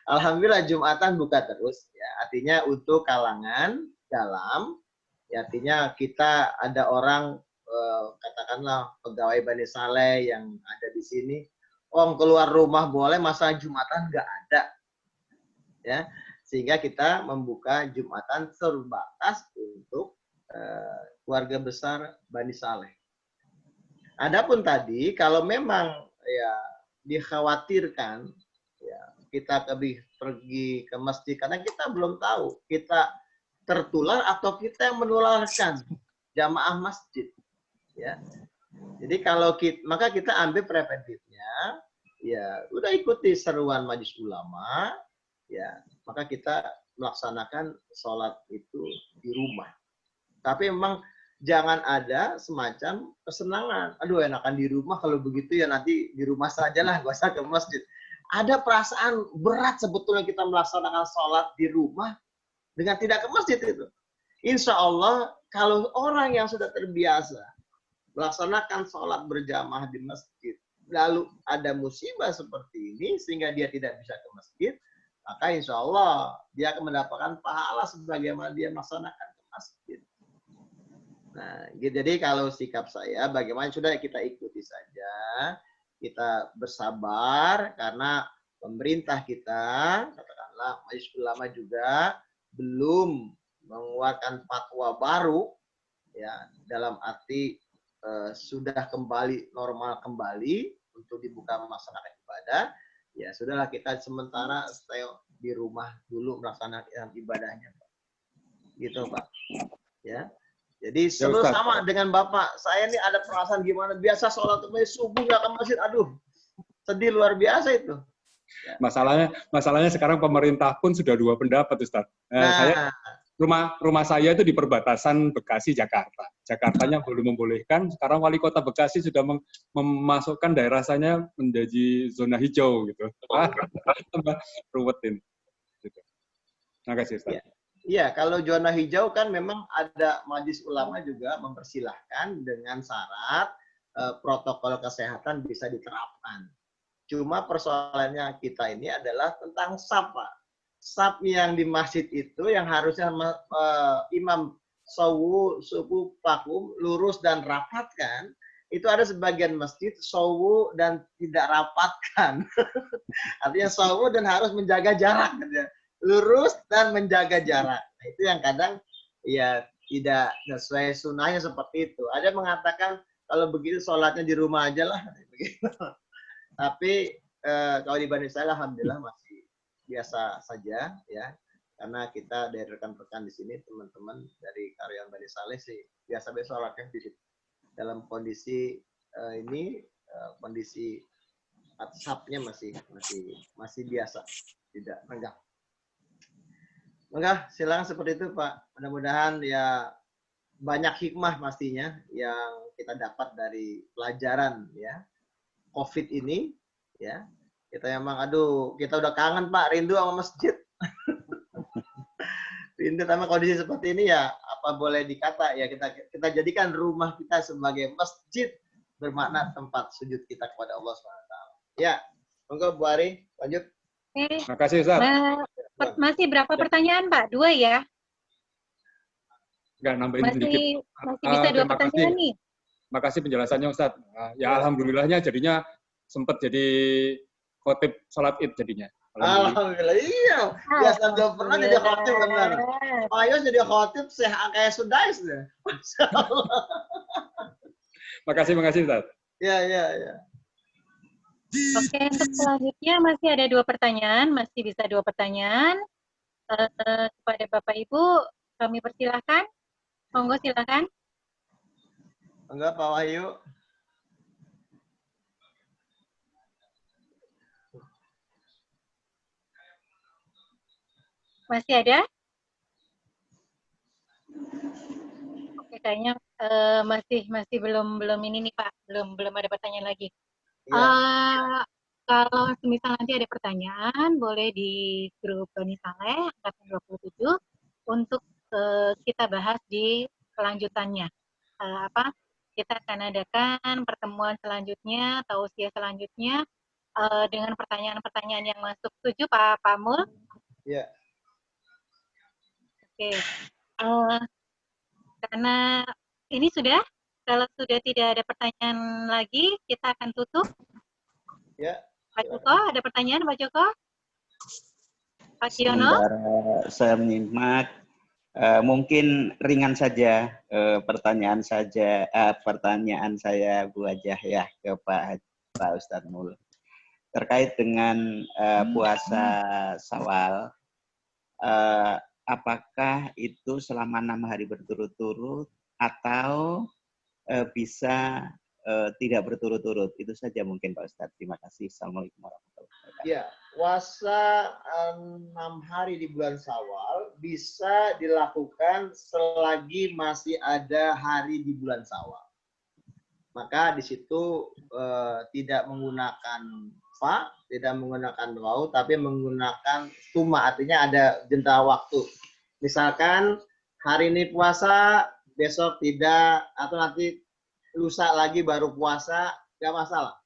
Alhamdulillah Jumatan buka terus ya. Artinya untuk kalangan dalam ya, artinya kita ada orang katakanlah pegawai Bani Saleh yang ada di sini, keluar rumah boleh, masa Jumatan nggak ada. Ya, sehingga kita membuka Jumatan terbatas untuk keluarga besar Bani Saleh. Adapun tadi kalau memang ya dikhawatirkan ya kita pergi ke masjid karena kita belum tahu kita tertular atau kita yang menularkan jamaah masjid ya. Jadi maka kita ambil preventifnya ya udah ikuti seruan majelis ulama ya, maka kita melaksanakan sholat itu di rumah. Tapi memang jangan ada semacam kesenangan. Aduh, enakan di rumah, kalau begitu ya nanti di rumah sajalah, gak usah ke masjid. Ada perasaan berat sebetulnya kita melaksanakan sholat di rumah dengan tidak ke masjid itu. Insya Allah, kalau orang yang sudah terbiasa melaksanakan sholat berjamaah di masjid, lalu ada musibah seperti ini sehingga dia tidak bisa ke masjid, maka insya Allah dia akan mendapatkan pahala sebagaimana dia melaksanakan ke masjid. Nah, jadi kalau sikap saya, bagaimana sudah kita ikuti saja, kita bersabar karena pemerintah kita, katakanlah majelis ulama juga belum mengeluarkan fatwa baru, ya dalam arti sudah kembali normal kembali untuk dibuka melaksanakan ibadah, ya sudahlah kita sementara stay di rumah dulu melaksanakan ibadahnya, Pak. Gitu, Pak. Ya. Jadi selalu sama dengan Bapak. Saya ini ada perasaan gimana? Biasa sholat subuh nggak ke masjid, aduh, sedih luar biasa itu. Ya. Masalahnya sekarang pemerintah pun sudah dua pendapat, Ustaz. Saya rumah saya itu di perbatasan Bekasi Jakarta. Jakartanya belum membolehkan. Sekarang wali kota Bekasi sudah memasukkan daerah saya menjadi zona hijau gitu. Ruwetin. Gitu. Terima kasih, Ustaz. Ya. Iya, kalau zona hijau kan memang ada majelis ulama juga mempersilahkan dengan syarat protokol kesehatan bisa diterapkan. Cuma persoalannya kita ini adalah tentang SAP, Pak. SAP yang di masjid itu yang harusnya imam suku pakum lurus dan rapatkan, itu ada sebagian masjid sawu dan tidak rapatkan. Artinya sawu dan harus menjaga jarak gitu ya. Lurus dan menjaga jarak. Nah, itu yang kadang ya tidak sesuai sunnahnya seperti itu. Ada yang mengatakan kalau begitu sholatnya di rumah aja lah. Begitu. Tapi kalau di Bani Saleh alhamdulillah masih biasa saja ya. Karena kita dari rekan-rekan di sini, teman-teman dari karyawan Bani Saleh sih biasa-biasa sholatnya di situ. Dalam kondisi kondisi asapnya masih biasa, tidak renggang. Maka silakan seperti itu, Pak. Mudah-mudahan ya banyak hikmah pastinya yang kita dapat dari pelajaran ya COVID ini ya. Kita memang kita udah kangen, Pak, rindu sama masjid. Rindu sama kondisi seperti ini ya, apa boleh dikata ya kita jadikan rumah kita sebagai masjid, bermakna tempat sujud kita kepada Allah SWT. Ya, monggo Bu Ari, lanjut. Terima kasih, Ustaz. Masih berapa pertanyaan, Pak? 2 ya? Enggak, nambahin sedikit. Masih bisa 2 pertanyaan nih. Terima kasih penjelasannya, Ustaz. Ya, alhamdulillahnya jadinya sempat jadi khotib sholat Id jadinya. Alhamdulillah, iya. Biasa belum pernah jadi khotib benar. Ayo jadi khotib kayak Sudais deh. Makasih, Ustaz. Ya. Oke, untuk selanjutnya masih ada 2 pertanyaan, masih bisa 2 pertanyaan. Kepada Bapak Ibu, kami persilahkan. Monggo silakan. Enggak, Pak Wahyu. Masih ada? Oke, kayaknya masih belum ini nih Pak, belum ada pertanyaan lagi. Ya. Kalau semisal nanti ada pertanyaan, boleh di grup Bani Saleh angkatan 27 untuk kita bahas di kelanjutannya. Kita akan adakan pertemuan selanjutnya, tausiah selanjutnya dengan pertanyaan-pertanyaan yang masuk. Setuju Pak Pamul? Ya. Oke. Karena ini sudah, kalau sudah tidak ada pertanyaan lagi, kita akan tutup. Ya. Pak Joko, ada pertanyaan Pak Joko? Pak Siono? Sementara saya menyimak, mungkin ringan saja pertanyaan saya Bu Hajah ya ke Pak Ustadz Mul. Terkait dengan puasa Syawal, apakah itu selama 6 hari berturut-turut atau bisa tidak berturut-turut? Itu saja mungkin Pak Ustadz. Terima kasih. Assalamualaikum warahmatullahi wabarakatuh. Ya, puasa 6 hari di bulan Syawal bisa dilakukan selagi masih ada hari di bulan Syawal. Maka di situ tidak menggunakan fa, tidak menggunakan waw, tapi menggunakan tuma, artinya ada jeda waktu. Misalkan hari ini puasa, besok tidak, atau nanti lusa lagi baru puasa, nggak masalah.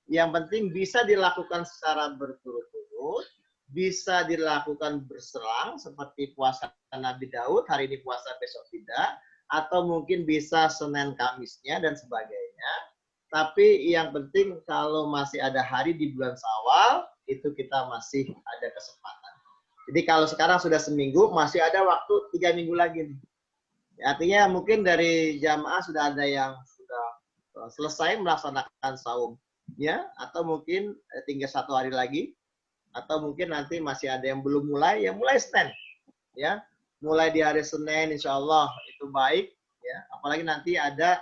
Yang penting bisa dilakukan secara berturut-turut, bisa dilakukan berselang seperti puasa Nabi Daud, hari ini puasa besok tidak, atau mungkin bisa Senin Kamisnya dan sebagainya. Tapi yang penting kalau masih ada hari di bulan Syawal, itu kita masih ada kesempatan. Jadi kalau sekarang sudah seminggu, masih ada waktu 3 minggu lagi nih. Artinya mungkin dari jamaah sudah ada yang sudah selesai melaksanakan saum, ya, atau mungkin tinggal 1 hari lagi, atau mungkin nanti masih ada yang belum mulai, ya mulai Senin, ya, mulai di hari Senin, insya Allah itu baik, ya, apalagi nanti ada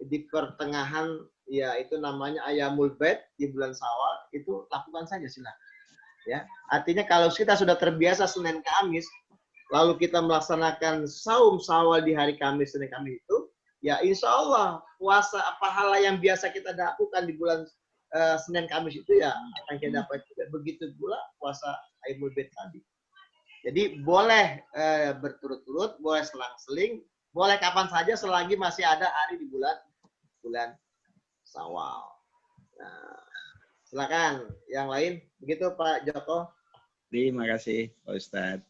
di pertengahan, ya itu namanya Ayamul Bait di bulan Syawal, itu lakukan saja silakan, ya. Artinya kalau kita sudah terbiasa Senin Kamis, lalu kita melaksanakan saum Syawal di hari Kamis, Senin Kamis itu, ya insya Allah puasa pahala yang biasa kita lakukan di bulan Senin Kamis itu ya akan kita dapat juga. Begitu pula puasa Ayamul Bait tadi. Jadi boleh berturut-turut, boleh selang-seling, boleh kapan saja selagi masih ada hari di bulan Syawal. Nah, silakan yang lain. Begitu Pak Joko. Terima kasih Pak Ustadz.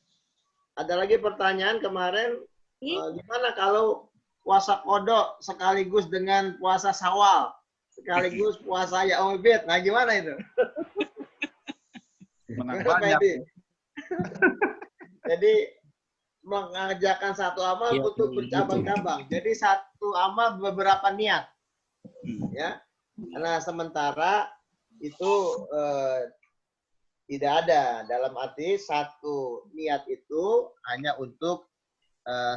Ada lagi pertanyaan kemarin, gimana kalau puasa kodok sekaligus dengan puasa Syawal, sekaligus puasa Yaumul Bait? Nah, gimana itu? Menang banyak. Jadi mengerjakan satu amal untuk bercabang-cabang. Jadi satu amal beberapa niat, ya. Karena sementara itu tidak ada, dalam arti satu niat itu hanya untuk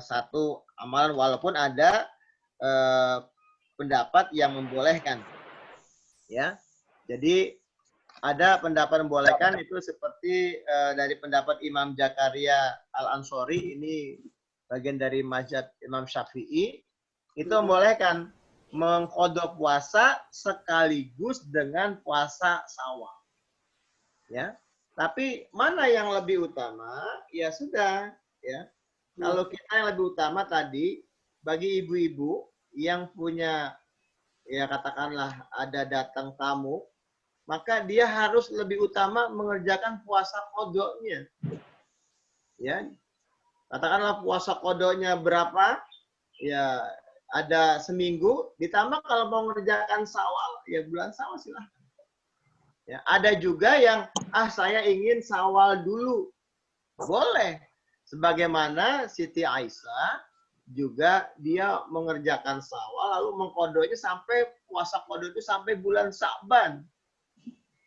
satu amalan, walaupun ada pendapat yang membolehkan, ya. Jadi ada pendapat membolehkan itu seperti dari pendapat Imam Zakaria Al-Ansori, ini bagian dari mazhab Imam Syafi'i, itu membolehkan mengqadha puasa sekaligus dengan puasa Syawal. Ya, tapi mana yang lebih utama? Ya sudah, ya. Kalau kita yang lebih utama tadi, bagi ibu-ibu yang punya, ya katakanlah ada datang tamu, maka dia harus lebih utama mengerjakan puasa qadha-nya. Ya, katakanlah puasa qadha-nya berapa? Ya, ada seminggu, ditambah kalau mau mengerjakan Syawal, ya bulan Syawal silahkan. Ya, ada juga yang saya ingin Syawal dulu, boleh. Sebagaimana Siti Aisyah juga dia mengerjakan Syawal lalu mengqadhanya sampai puasa qadha itu sampai bulan Sya'ban.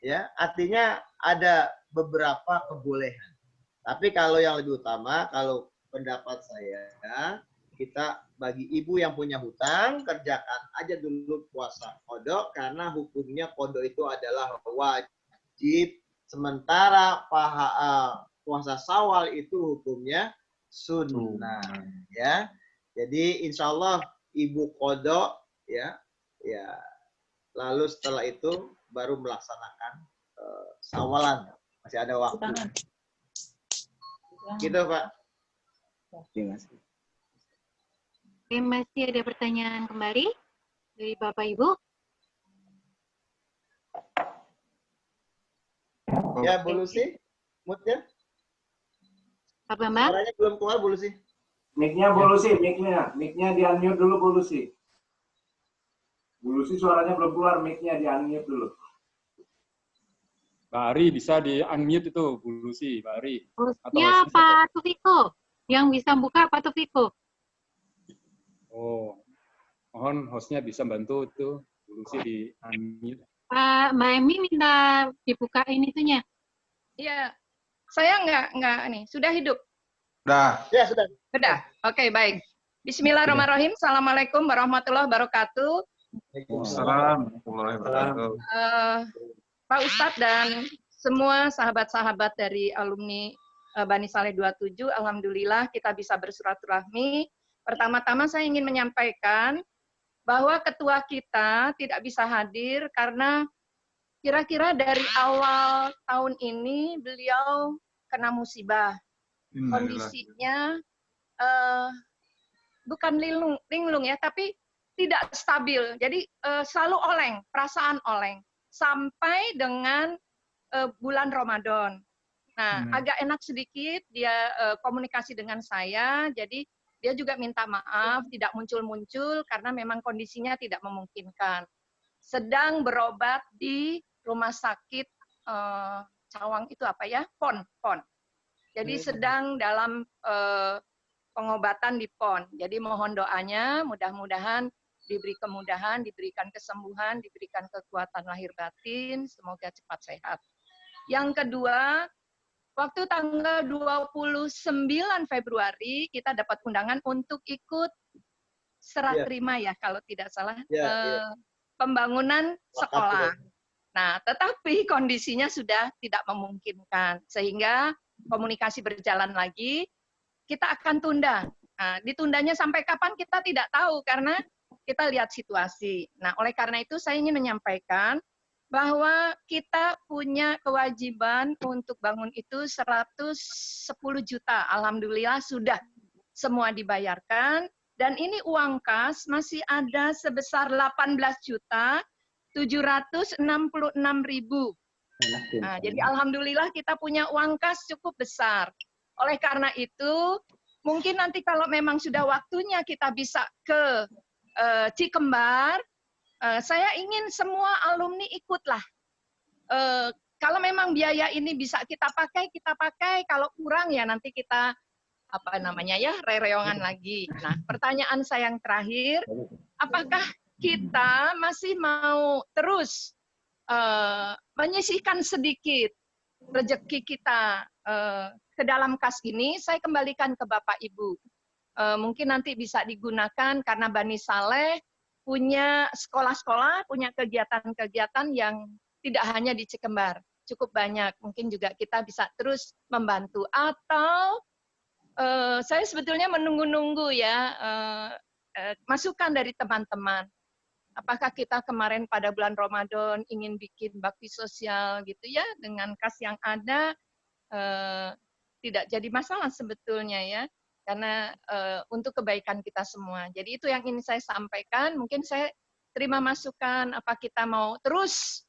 Ya, artinya ada beberapa kebolehan. Tapi kalau yang lebih utama, kalau pendapat saya, kita bagi ibu yang punya hutang, kerjakan aja dulu puasa qada, karena hukumnya qada itu adalah wajib, sementara puasa Syawal itu hukumnya sunnah. Ya, jadi insya Allah ibu qada, ya, lalu setelah itu baru melaksanakan Syawalan, masih ada waktu. Gitu Pak. Terima kasih. Oke, masih ada pertanyaan kembali dari Bapak Ibu? Ya, Bu Lucy, moodnya? Pak Bambang? Suaranya belum keluar, Bu Lucy. Mic-nya Bu Lucy, mic-nya di-unmute dulu Bu Lucy. Bu Lucy suaranya belum keluar, mic-nya di-unmute dulu. Mbak Ari bisa di-unmute itu, Bu Lucy, Mbak Ari. Hostnya Pak Tufiko. Yang bisa buka Pak Tufiko. Oh, mohon hostnya bisa bantu itu, Bu Lucy di-unmute. Mbak Emi minta dibukain itunya. Iya, saya nggak nih, sudah hidup? Udah. Ya, sudah. Sudah, oke, baik. Bismillahirrahmanirrahim, Assalamualaikum warahmatullahi wabarakatuh. Assalamualaikum warahmatullahi wabarakatuh. Pak Ustadz dan semua sahabat-sahabat dari alumni Bani Saleh 27, alhamdulillah kita bisa bersilaturahmi. Pertama-tama saya ingin menyampaikan bahwa ketua kita tidak bisa hadir karena kira-kira dari awal tahun ini beliau kena musibah. Kondisinya bukan linglung ya, tapi tidak stabil. Jadi selalu oleng, perasaan oleng. Sampai dengan bulan Ramadan. Nah, agak enak sedikit dia komunikasi dengan saya, jadi dia juga minta maaf, tidak muncul-muncul karena memang kondisinya tidak memungkinkan. Sedang berobat di rumah sakit Cawang itu apa ya? PON. Jadi sedang dalam pengobatan di PON. Jadi mohon doanya, mudah-mudahan diberi kemudahan, diberikan kesembuhan, diberikan kekuatan lahir batin, semoga cepat sehat. Yang kedua, waktu tanggal 29 Februari kita dapat undangan untuk ikut serah terima ya kalau tidak salah pembangunan sekolah. Nah, tetapi kondisinya sudah tidak memungkinkan sehingga komunikasi berjalan lagi, kita akan tunda. Nah, ditundanya sampai kapan kita tidak tahu karena kita lihat situasi. Nah, oleh karena itu saya ingin menyampaikan bahwa kita punya kewajiban untuk bangun itu 110 juta. Alhamdulillah sudah semua dibayarkan. Dan ini uang kas masih ada sebesar 18.766.000. Nah, jadi alhamdulillah kita punya uang kas cukup besar. Oleh karena itu, mungkin nanti kalau memang sudah waktunya kita bisa ke Cikembar, saya ingin semua alumni ikutlah. Kalau memang biaya ini bisa kita pakai, kalau kurang ya nanti kita rereongan lagi. Nah, pertanyaan saya yang terakhir, apakah kita masih mau terus menyisihkan sedikit rezeki kita ke dalam kas ini? Saya kembalikan ke Bapak Ibu. Mungkin nanti bisa digunakan karena Bani Saleh punya sekolah-sekolah, punya kegiatan-kegiatan yang tidak hanya di Cikembar, cukup banyak. Mungkin juga kita bisa terus membantu. Atau saya sebetulnya menunggu-nunggu ya masukan dari teman-teman. Apakah kita kemarin pada bulan Ramadan ingin bikin bakti sosial gitu ya, dengan kas yang ada tidak jadi masalah sebetulnya ya. Karena untuk kebaikan kita semua. Jadi itu yang ingin saya sampaikan. Mungkin saya terima masukan apa kita mau terus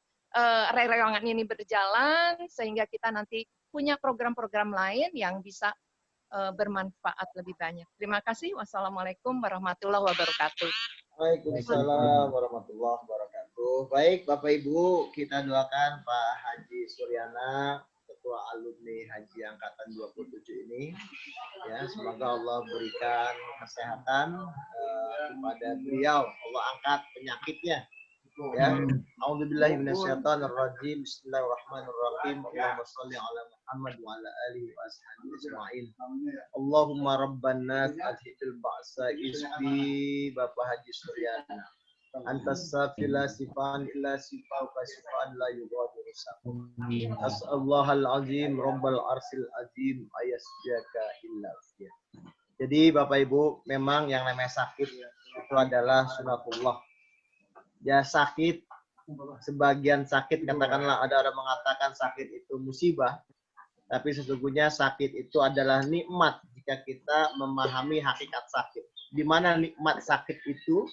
rereongan ini berjalan sehingga kita nanti punya program-program lain yang bisa bermanfaat lebih banyak. Terima kasih. Wassalamualaikum warahmatullahi wabarakatuh. Waalaikumsalam warahmatullahi wabarakatuh. Baik Bapak Ibu, kita doakan Pak Haji Suryana, Ketua Alumni Haji Angkatan 27 ini, ya semoga Allah berikan kesehatan kepada beliau, Allah angkat penyakitnya, Ya. A'udzubillahi minasyaitonirrajim. Bismillahirrahmanirrahim. Allahumma shalli ala Muhammad wa ala alihi wa ashabihi ajma'in. Allahumma rabban nas adhibil ba'sa isfi Bapak Haji Suryana. Antas safila sifan illa sifauka sifan la yughadiru saqam. As'allahal azim rabbal arsil azim ayasjaka illa fiyah. Jadi Bapak Ibu, memang yang namanya sakit itu adalah sunatullah. Ya, sakit, sebagian sakit, katakanlah ada orang mengatakan sakit itu musibah, tapi sesungguhnya sakit itu adalah nikmat jika kita memahami hakikat sakit. Di mana nikmat sakit itu?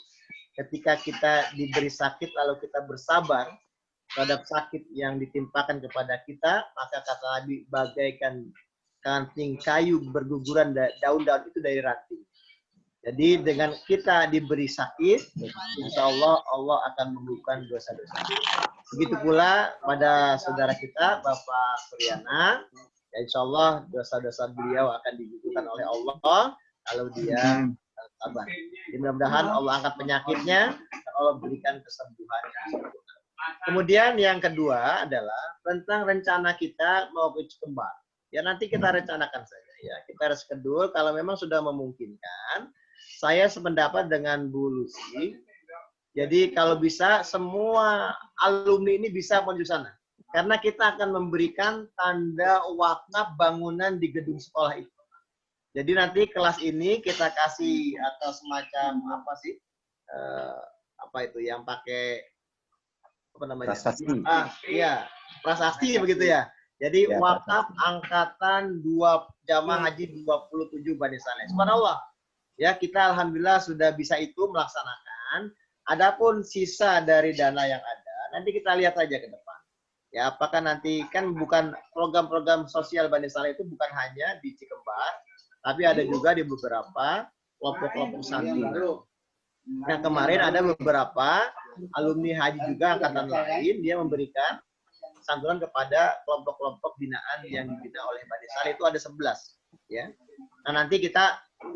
Ketika kita diberi sakit lalu kita bersabar terhadap sakit yang ditimpakan kepada kita, maka kata Nabi bagaikan ranting kayu berguguran daun-daun itu dari ranting. Jadi dengan kita diberi sakit, insya Allah Allah akan membuka dosa-dosa. Begitu pula pada saudara kita Bapak Suryana, ya insya Allah dosa-dosa beliau akan digugurkan oleh Allah kalau dia sabar. Mudah-mudahan Allah angkat penyakitnya, Allah berikan kesembuhan. Kemudian yang kedua adalah tentang rencana kita mau ke kembar. Ya nanti kita rencanakan saja ya. Kita reschedule kalau memang sudah memungkinkan. Saya sependapat dengan Bu Lucy. Jadi kalau bisa semua alumni ini bisa menuju sana. Karena kita akan memberikan tanda wakaf bangunan di gedung sekolah itu. Jadi nanti kelas ini kita kasih atau semacam apa sih? Apa itu yang pakai apa namanya? Prasasti. Iya, prasasti begitu ya. Jadi ya, wakaf angkatan 2 jamaah haji 27 Bani Saleh. Subhanallah. Ya, kita alhamdulillah sudah bisa itu melaksanakan. Adapun sisa dari dana yang ada, nanti kita lihat aja ke depan. Ya, apakah nanti kan bukan program-program sosial Bani Saleh itu bukan hanya di Cikembar, tapi ada juga di beberapa kelompok-kelompok santri. Nah, kemarin ada beberapa alumni haji juga angkatan lain, dia memberikan santunan kepada kelompok-kelompok binaan yang dibina oleh Bani Saleh, itu ada 11. Ya. Nah, nanti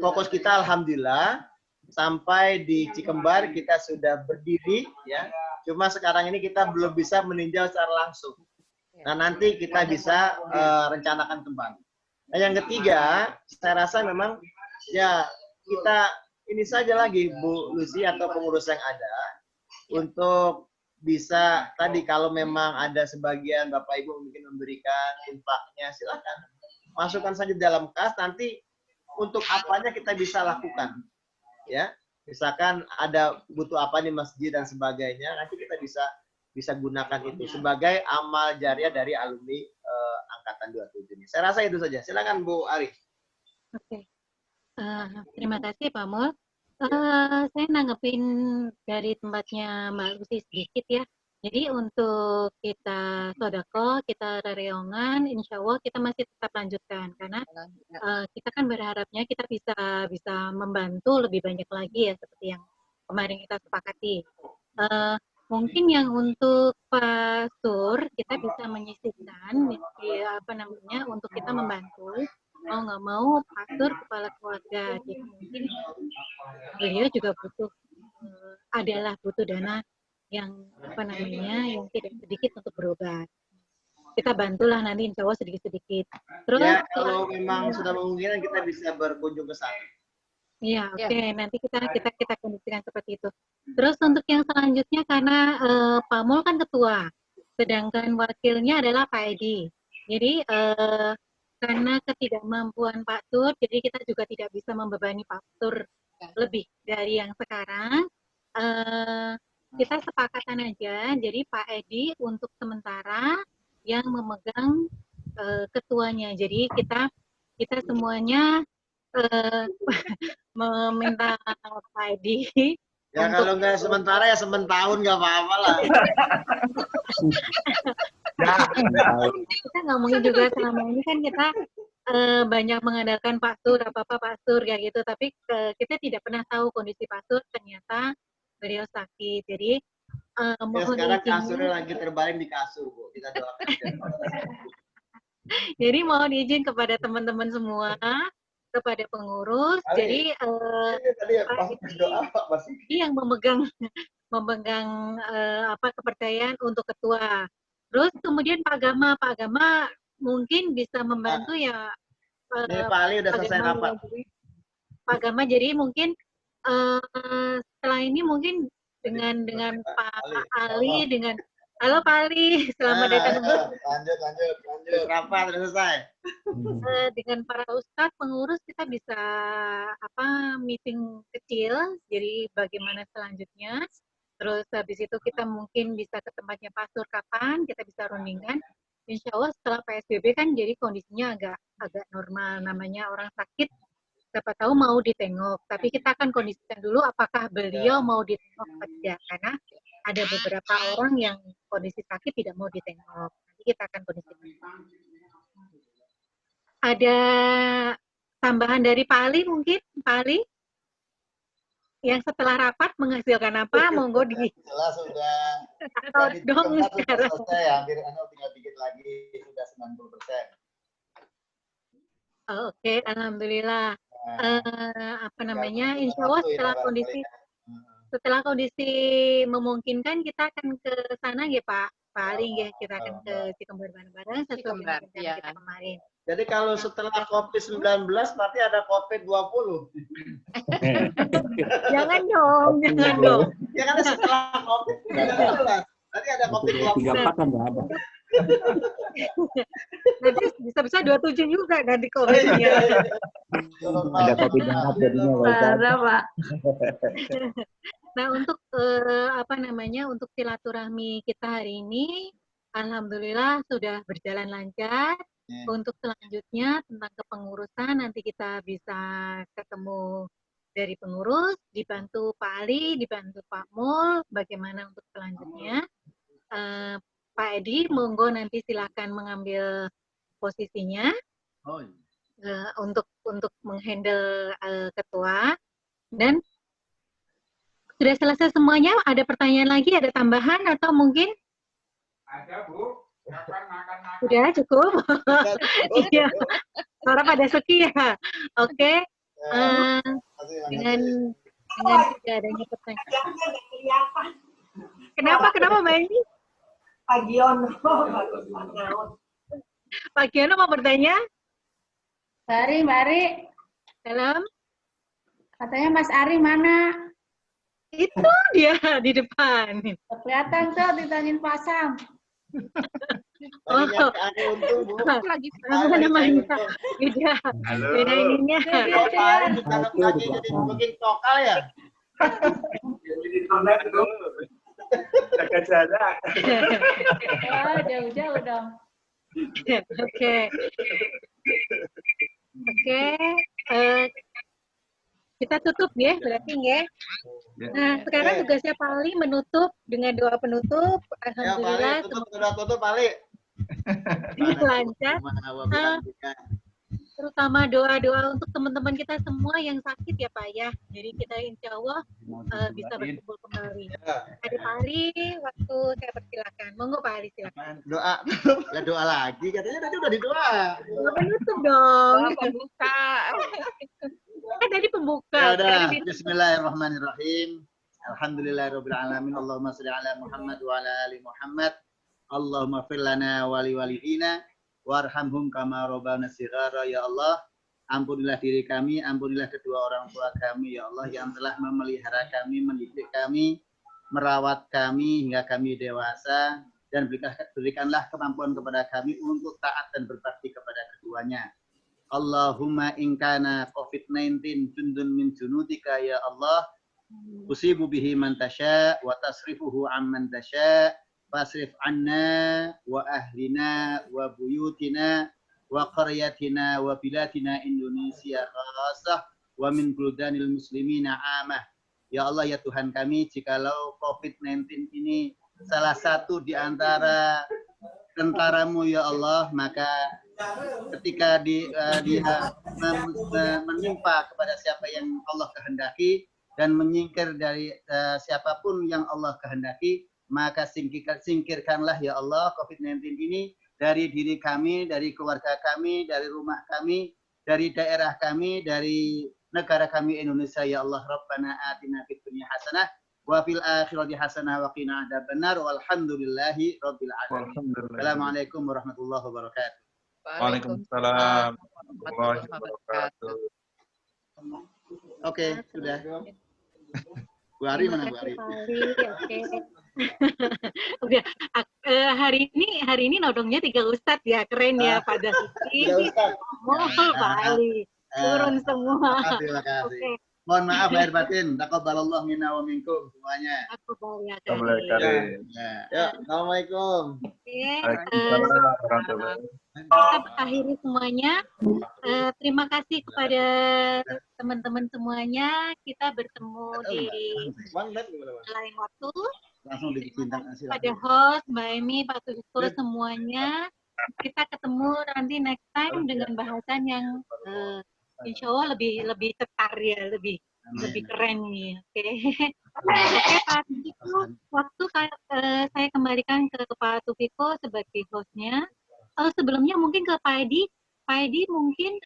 fokus kita alhamdulillah sampai di Cikembar kita sudah berdiri, ya. Cuma sekarang ini kita belum bisa meninjau secara langsung. Nah, nanti kita bisa rencanakan kembali. Nah, yang ketiga, saya rasa memang ya kita ini saja lagi Bu Lucy atau pengurus yang ada untuk bisa tadi kalau memang ada sebagian Bapak Ibu mungkin memberikan infaknya, silakan masukkan saja dalam kas, nanti untuk apanya kita bisa lakukan. Ya, misalkan ada butuh apa di masjid dan sebagainya, nanti kita bisa gunakan itu sebagai amal jariah dari alumni angkatan 27 ini. Saya rasa itu saja. Silakan Bu Ari. Oke. Terima kasih Pak Mul. Saya nanggepin dari tempatnya Mbak Lucy sedikit ya. Jadi untuk kita sodako, kita rereongan, insya Allah kita masih tetap lanjutkan karena kita kan berharapnya kita bisa membantu lebih banyak lagi ya seperti yang kemarin kita sepakati. Mungkin yang untuk pasur kita bisa menyisihkan untuk kita membantu. Mau nggak mau pasur kepala keluarga, jadi mungkin beliau juga butuh dana yang yang tidak sedikit untuk berobat. Kita bantulah nanti insya Allah sedikit-sedikit. Terus ya, kalau memang sudah memungkinkan kita bisa berkunjung ke sana. Iya, oke. Nanti kita kondisikan seperti itu. Terus untuk yang selanjutnya karena Pak Mul kan ketua, sedangkan wakilnya adalah Pak Edi. Jadi karena ketidakmampuan Pak Tur, jadi kita juga tidak bisa membebani Pak Tur lebih dari yang sekarang. Kita sepakatan aja, jadi Pak Edi untuk sementara yang memegang ketuanya. Jadi kita semuanya meminta Pak Edi. Ya kalau nggak sementara ya sementahun nggak apa-apa lah. Kita nggak mungkin juga selama ini kan kita banyak mengandalkan Pak Sur, apa-apa Pak Sur kayak gitu, tapi kita tidak pernah tahu kondisi Pak Sur, ternyata beliau sakit. Jadi mohon sekarang izin. kasurnya lagi terbaring di kasur, Bu. Kita doakan. Jadi mohon izin kepada teman-teman semua, kepada pengurus. Jadi tadi pas doa Pak masih yang memegang memegang kepercayaan untuk ketua. Terus kemudian Pak Agama mungkin bisa membantu ya. Ini Pak Ali udah selesai rapat. Pak Agama, jadi mungkin setelah ini mungkin dengan Pak Ali, dengan halo Pak Ali, selamat datang. Lanjut. Rapat udah selesai. Dengan para ustadz pengurus kita bisa meeting kecil, jadi bagaimana selanjutnya. Terus habis itu kita mungkin bisa ke tempatnya pastor kapan, kita bisa rundingkan. Insya Allah setelah PSBB kan jadi kondisinya agak normal, namanya orang sakit siapa tahu mau ditengok, tapi kita akan kondisikan dulu apakah beliau mau ditengok atau tidak, karena ada beberapa orang yang kondisi sakit tidak mau ditengok. Nanti kita akan kondisikan. Ada tambahan dari Pak Ali mungkin, Pak Ali? Yang setelah rapat menghasilkan apa? Monggo di. Jelas sudah. Dong sekarang. Selesai, hampir tinggal dikit lagi sudah 90%. Oke, alhamdulillah. Insya Allah setelah kondisi memungkinkan kita akan ke sana ya Pak Ali ya, kita akan ke Cikembar bareng-bareng sesuai dengan rencana kita kemarin. Jadi kalau setelah COVID-19 berarti ada COVID-20. Jangan dong. Ya kan setelah COVID-19 berarti ada COVID-20. 34 kan nggak ada. Nanti bisa-bisa 27 juga nanti COVID-nya. Ada COVID darat jadinya Pak. Nah, untuk untuk silaturahmi kita hari ini, alhamdulillah sudah berjalan lancar. Untuk selanjutnya tentang kepengurusan nanti kita bisa ketemu dari pengurus, dibantu Pak Ali, dibantu Pak Mul, bagaimana untuk selanjutnya. Pak Edi, monggo nanti silakan mengambil posisinya untuk menghandle ketua. Dan sudah selesai semuanya. Ada pertanyaan lagi? Ada tambahan atau mungkin? Ada Bu. Sudah cukup. Iya. Suara pada sepi ya. Oke. Dengan tidak adanya pertanyaan. Kenapa Mbak Eni? Pak Giono. Pak Giono mau bertanya? Mbak Ari. Salam. Katanya Mas Ari mana? Itu dia di depan. Kelihatan tuh ditanyain pasang. Lagi apa namanya? Beda ininya. Mungkin lokal ya? Jaga jarak. Jauh-jauh dong. Oke. Kita tutup ya, berarti ya. Nah, sekarang tugasnya Pak Ali menutup dengan doa penutup. Alhamdulillah. Ya, tutup Pak Ali. Lancar. Terutama doa-doa untuk teman-teman kita semua yang sakit ya Pak ya. Jadi kita insya Allah bisa berkumpul kembali. Ada Pak Ali, waktu saya persilakan. Monggo Pak Ali silakan. Doa lagi, katanya tadi udah didoa. Menutup dong. Pembuka. Kan tadi pembuka. Ya udah. Bismillahirrahmanirrahim. Alhamdulillahirabbil alamin. Allahumma shalli ala Muhammad wa ala ali Muhammad. Allahumma fir lana wa li walidina warhamhum kama rabbana shighara. Ya Allah, ampunilah diri kami, ampunilah kedua orang tua kami ya Allah yang telah memelihara kami, mendidik kami, merawat kami hingga kami dewasa, dan berikanlah kemampuan kepada kami untuk taat dan berbakti kepada keduanya. Allahumma in kana COVID-19 jundun min junudika ya Allah, usibu bihi man tasya wa tasrifuhu amman tasya, fasrif anna wa ahlina wa buyutina wa qaryatina wa biladina Indonesia khasah wa min buldanil muslimina amah. Ya Allah ya Tuhan kami, jikalau COVID-19 ini salah satu di antara tentaramu ya Allah, maka ketika dia menimpa kepada siapa yang Allah kehendaki dan menyingkir dari siapapun yang Allah kehendaki, maka singkirkanlah ya Allah COVID-19 ini dari diri kami, dari keluarga kami, dari rumah kami, dari daerah kami, dari negara kami Indonesia ya Allah. Rabbana atina fid dunya hasanah wa fil akhirati hasanah wa qina adzabannar walhamdulillahi rabbil alamin. Assalamualaikum warahmatullahi wabarakatuh. Waalaikumsalam warahmatullahi wabarakatuh. Oke, sudah. Bu Ari mana Bu Ari? Oke. Udah, hari ini nodongnya 3 Ustadz ya, keren ya Pak Dasuki. 3 Ustadz. Pak Ali, turun semua. Terima kasih. Mohon maaf lahir batin. Taqabbalallahu minna wa minkum semuanya. Ya, assalamualaikum. Kita akhiri semuanya. Terima kasih kepada teman-teman semuanya. Kita bertemu di lain waktu. Langsung dibintang Pada host, Mbak Emi, Pak Tusko, semuanya. Kita ketemu nanti next time dengan bahasan yang insya Allah lebih cetar ya, lebih keren nih. Oke, Pak Tufiko, waktu saya kembalikan ke Pak Tufiko sebagai hostnya. Sebelumnya mungkin ke Pak Edi. Pak Edi mungkin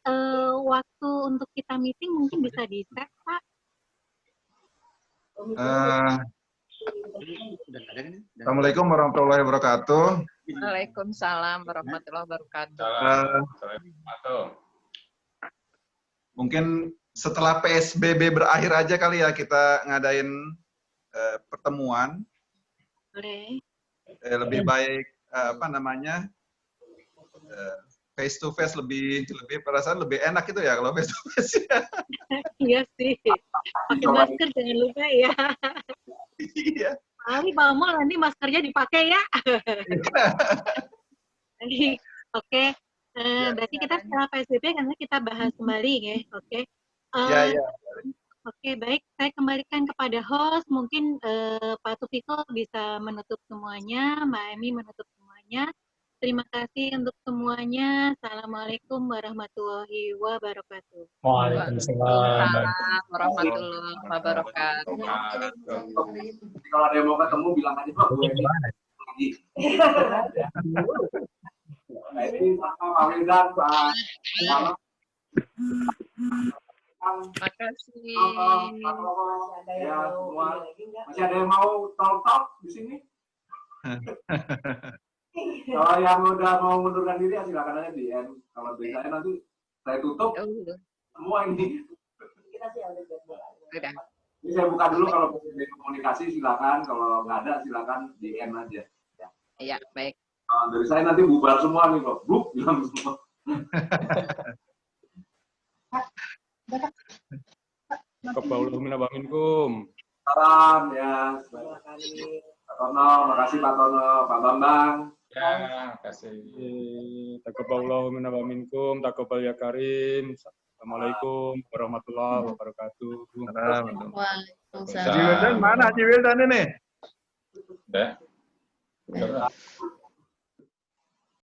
waktu untuk kita meeting mungkin bisa di-set, Pak. Assalamualaikum warahmatullahi wabarakatuh. Waalaikumsalam warahmatullahi wabarakatuh. Mungkin setelah PSBB berakhir aja kali ya kita ngadain pertemuan. Boleh. Lebih baik face to face lebih perasaan lebih enak itu ya kalau face to face ya. Iya sih. Pakai masker jangan lupa ya. Iya. Paling Mama nanti maskernya dipakai ya. Oke. Berarti kita setelah PSBB karena kita bahas kembali ya. Oke. Ya. Oke, baik. Saya kembalikan kepada host. Mungkin Pak Tufiko bisa menutup semuanya, Mbak Emi menutup semuanya. Terima kasih untuk semuanya. Assalamualaikum warahmatullahi wabarakatuh. Waalaikumsalam warahmatullahi wabarakatuh. Kalau ada yang mau ketemu bilang aja Pak. Lagi. Nah, ini Pak Wildan, Pak. Makasih. Ya, semua. Masih ada yang mau talk di sini? Kalau yang udah mau mundurkan diri, silakan aja di end. Kalau biasanya nanti saya tutup semua ini. Ini saya buka dulu kalau mau komunikasi silakan, kalau nggak ada silakan di end aja. Iya, baik. Dari saya nanti bubar semua nih kok. Bluk bilang semua. Taqabbalallahu minna wa minkum. Salam ya. Pak Tono, makasih Pak Tono, Pak Bambang. Ya, kasih. Taqabbalallahu minna wa minkum, taqabbal ya karim. Assalamualaikum warahmatullahi wabarakatuh. Waalaikumsalam. Haji Wildan mana Haji Wildan ini? Udah.